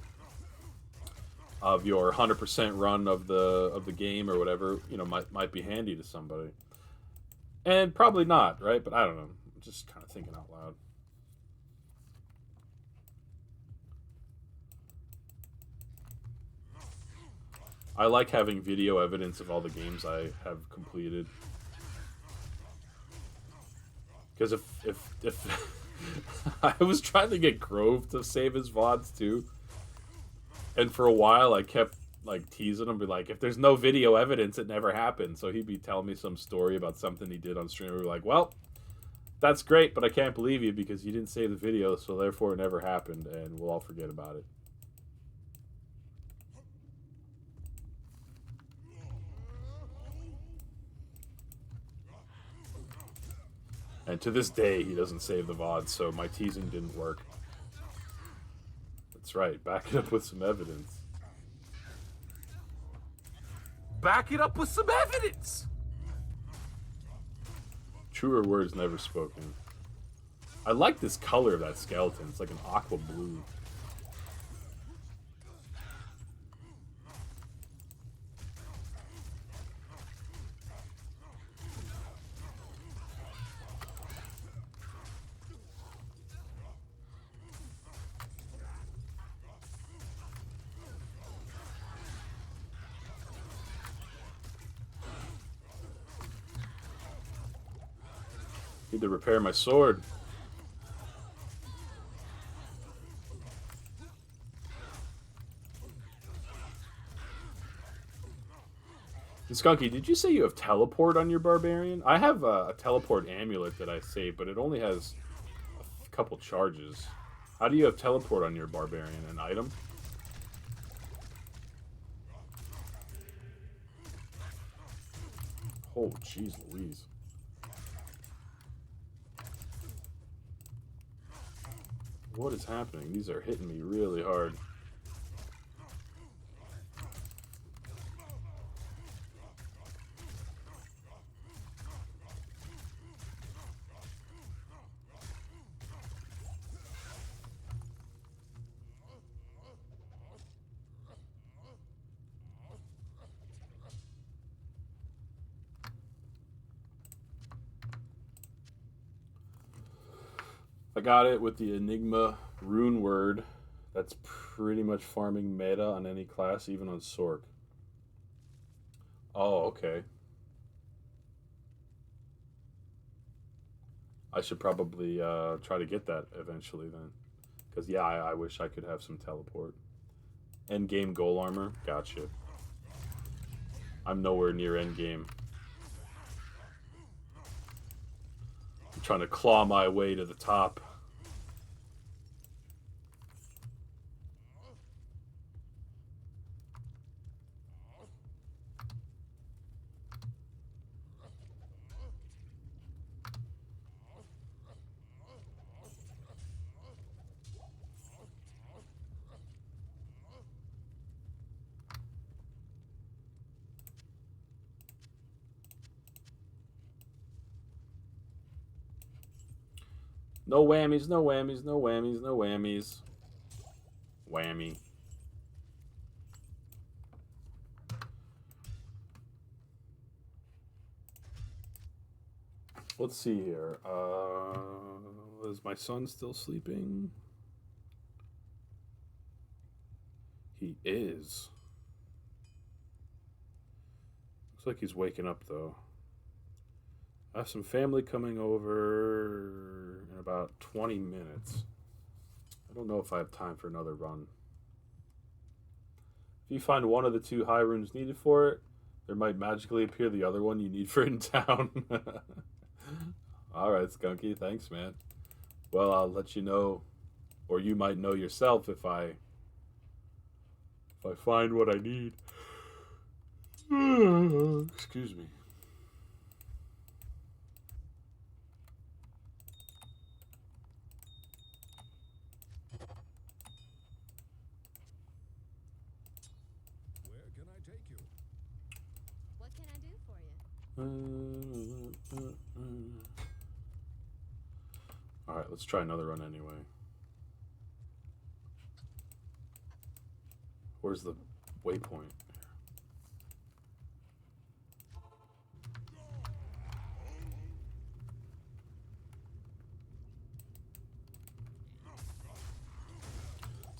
of your 100% run of the game or whatever, you know, might be handy to somebody. And probably not, right? But I don't know. I'm just kind of thinking out loud. I like having video evidence of all the games I have completed. Because if I was trying to get Grove to save his VODs too, and for a while I kept like teasing him, be like, if there's no video evidence, it never happened. So he'd be telling me some story about something he did on stream. We were like, well, that's great, but I can't believe you because you didn't save the video, so therefore it never happened, and we'll all forget about it. And to this day, he doesn't save the VOD, so my teasing didn't work. That's right, back it up with some evidence. Back it up with some evidence! Truer words never spoken. I like this color of that skeleton. It's like an aqua blue. Need to repair my sword. Skunky, did you say you have teleport on your barbarian? I have a teleport amulet that I saved, but it only has a couple charges. How do you have teleport on your barbarian? An item? Oh, jeez Louise. What is happening? These are hitting me really hard. I got it with the Enigma rune word. That's pretty much farming meta on any class, even on Sork. Oh, okay. I should probably try to get that eventually then. Because, yeah, I wish I could have some teleport. Endgame goal armor? Gotcha. I'm nowhere near endgame. I'm trying to claw my way to the top. No whammies, no whammies, no whammies, no whammies. Whammy. Let's see here. Is my son still sleeping? He is. Looks like he's waking up though. I have some family coming over in about 20 minutes. I don't know if I have time for another run. If you find one of the 2 high runes needed for it, there might magically appear the other one you need for it in town. Alright, Skunky, thanks, man. Well, I'll let you know, or you might know yourself if I find what I need. Excuse me. Where can I take you? What can I do for you? Alright, let's try another run anyway. Where's the waypoint?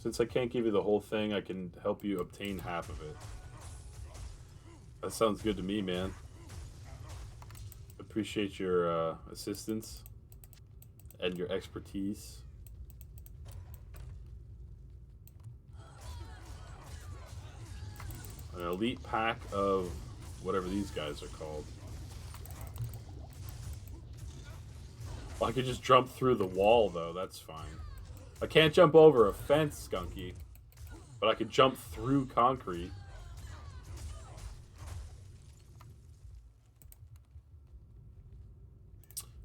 Since I can't give you the whole thing, I can help you obtain half of it. That sounds good to me, man. Appreciate your assistance and your expertise. An elite pack of whatever these guys are called. Well, I could just jump through the wall, though. That's fine. I can't jump over a fence, Skunky. But I could jump through concrete.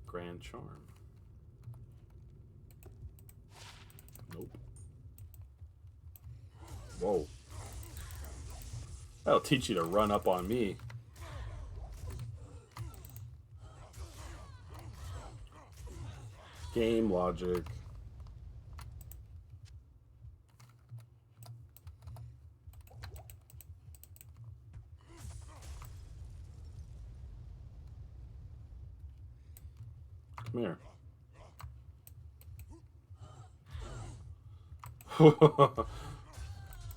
Grand Charm. Nope. Whoa. That'll teach you to run up on me. Game logic. Come here.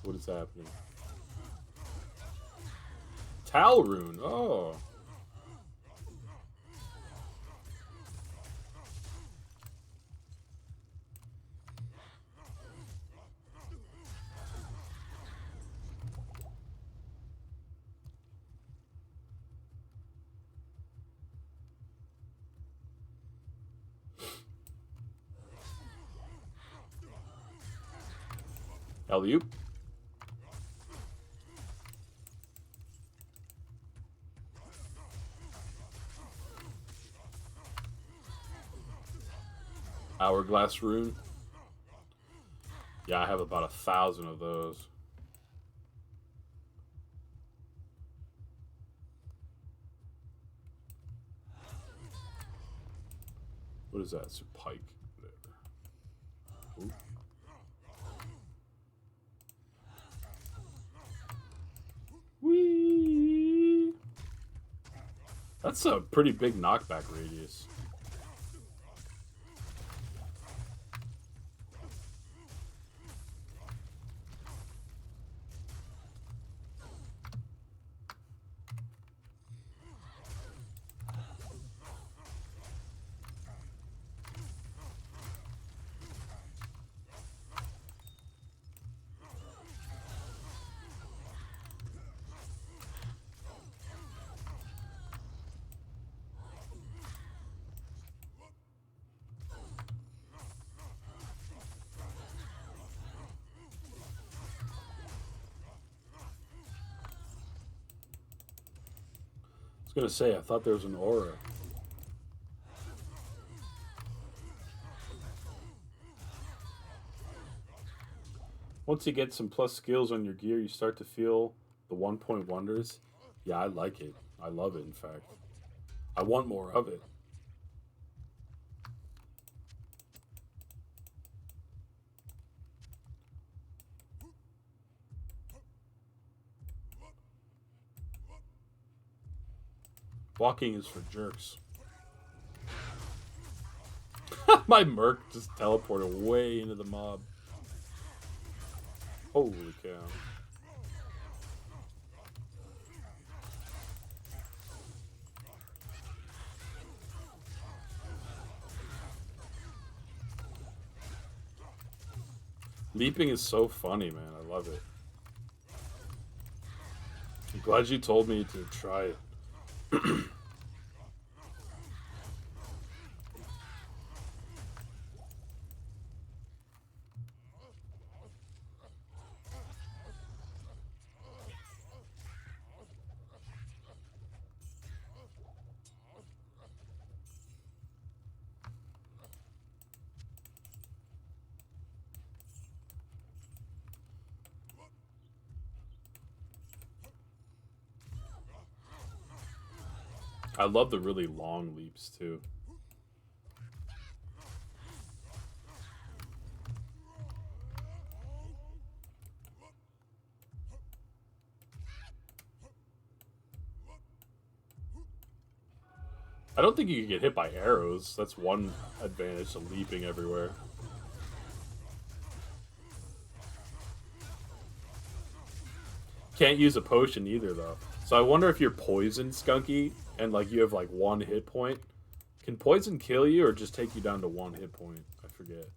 What is happening? Talrune. Oh. Alley-oop. Hourglass rune. Yeah, I have about 1,000 of those. What is that? It's a pike. Ooh. Whee! That's a pretty big knockback radius. I was gonna say, I thought there was an aura. Once you get some plus skills on your gear, you start to feel the 1-point wonders. Yeah, I like it. I love it, in fact. I want more of it. Walking is for jerks. My Merc just teleported way into the mob. Holy cow. Leaping is so funny, man. I love it. I'm glad you told me to try it. I love the really long leaps too. I don't think you can get hit by arrows. That's one advantage to leaping everywhere. Can't use a potion either, though. So I wonder if you're poisoned, Skunky, and like you have like 1 hit point. Can poison kill you or just take you down to 1 hit point? I forget.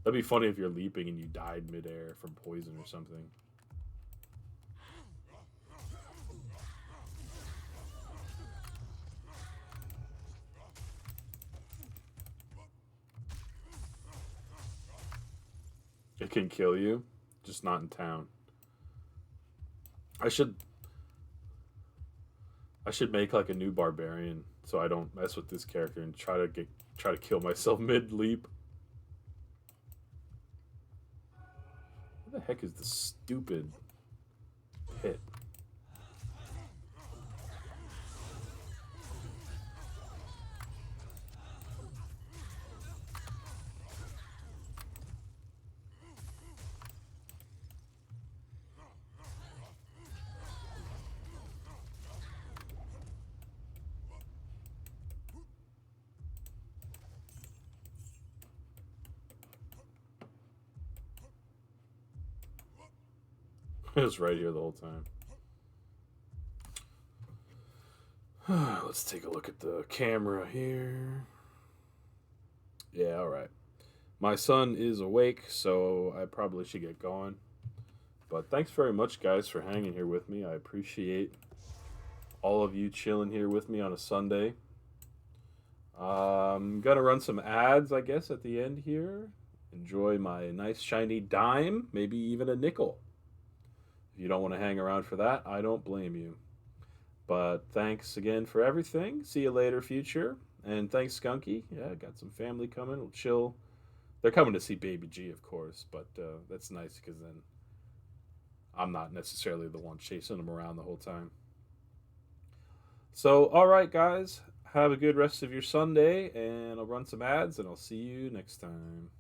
That'd be funny if you're leaping and you died midair from poison or something. It can kill you, just not in town. I should make like a new barbarian so I don't mess with this character and try to kill myself mid leap. What the heck is this stupid pit? It was right here the whole time. Let's take a look at the camera here. Yeah, alright. My son is awake, so I probably should get going. But thanks very much, guys, for hanging here with me. I appreciate all of you chilling here with me on a Sunday. I'm gonna run some ads, I guess, at the end here. enjoy my nice shiny dime, maybe even a nickel. If you don't want to hang around for that, I don't blame you. But thanks again for everything. See you later, future. And thanks, Skunky. Yeah, got some family coming. We'll chill. They're coming to see Baby G, of course, but that's nice because then I'm not necessarily the one chasing them around the whole time. So, all right, guys. Have a good rest of your Sunday, and I'll run some ads, and I'll see you next time.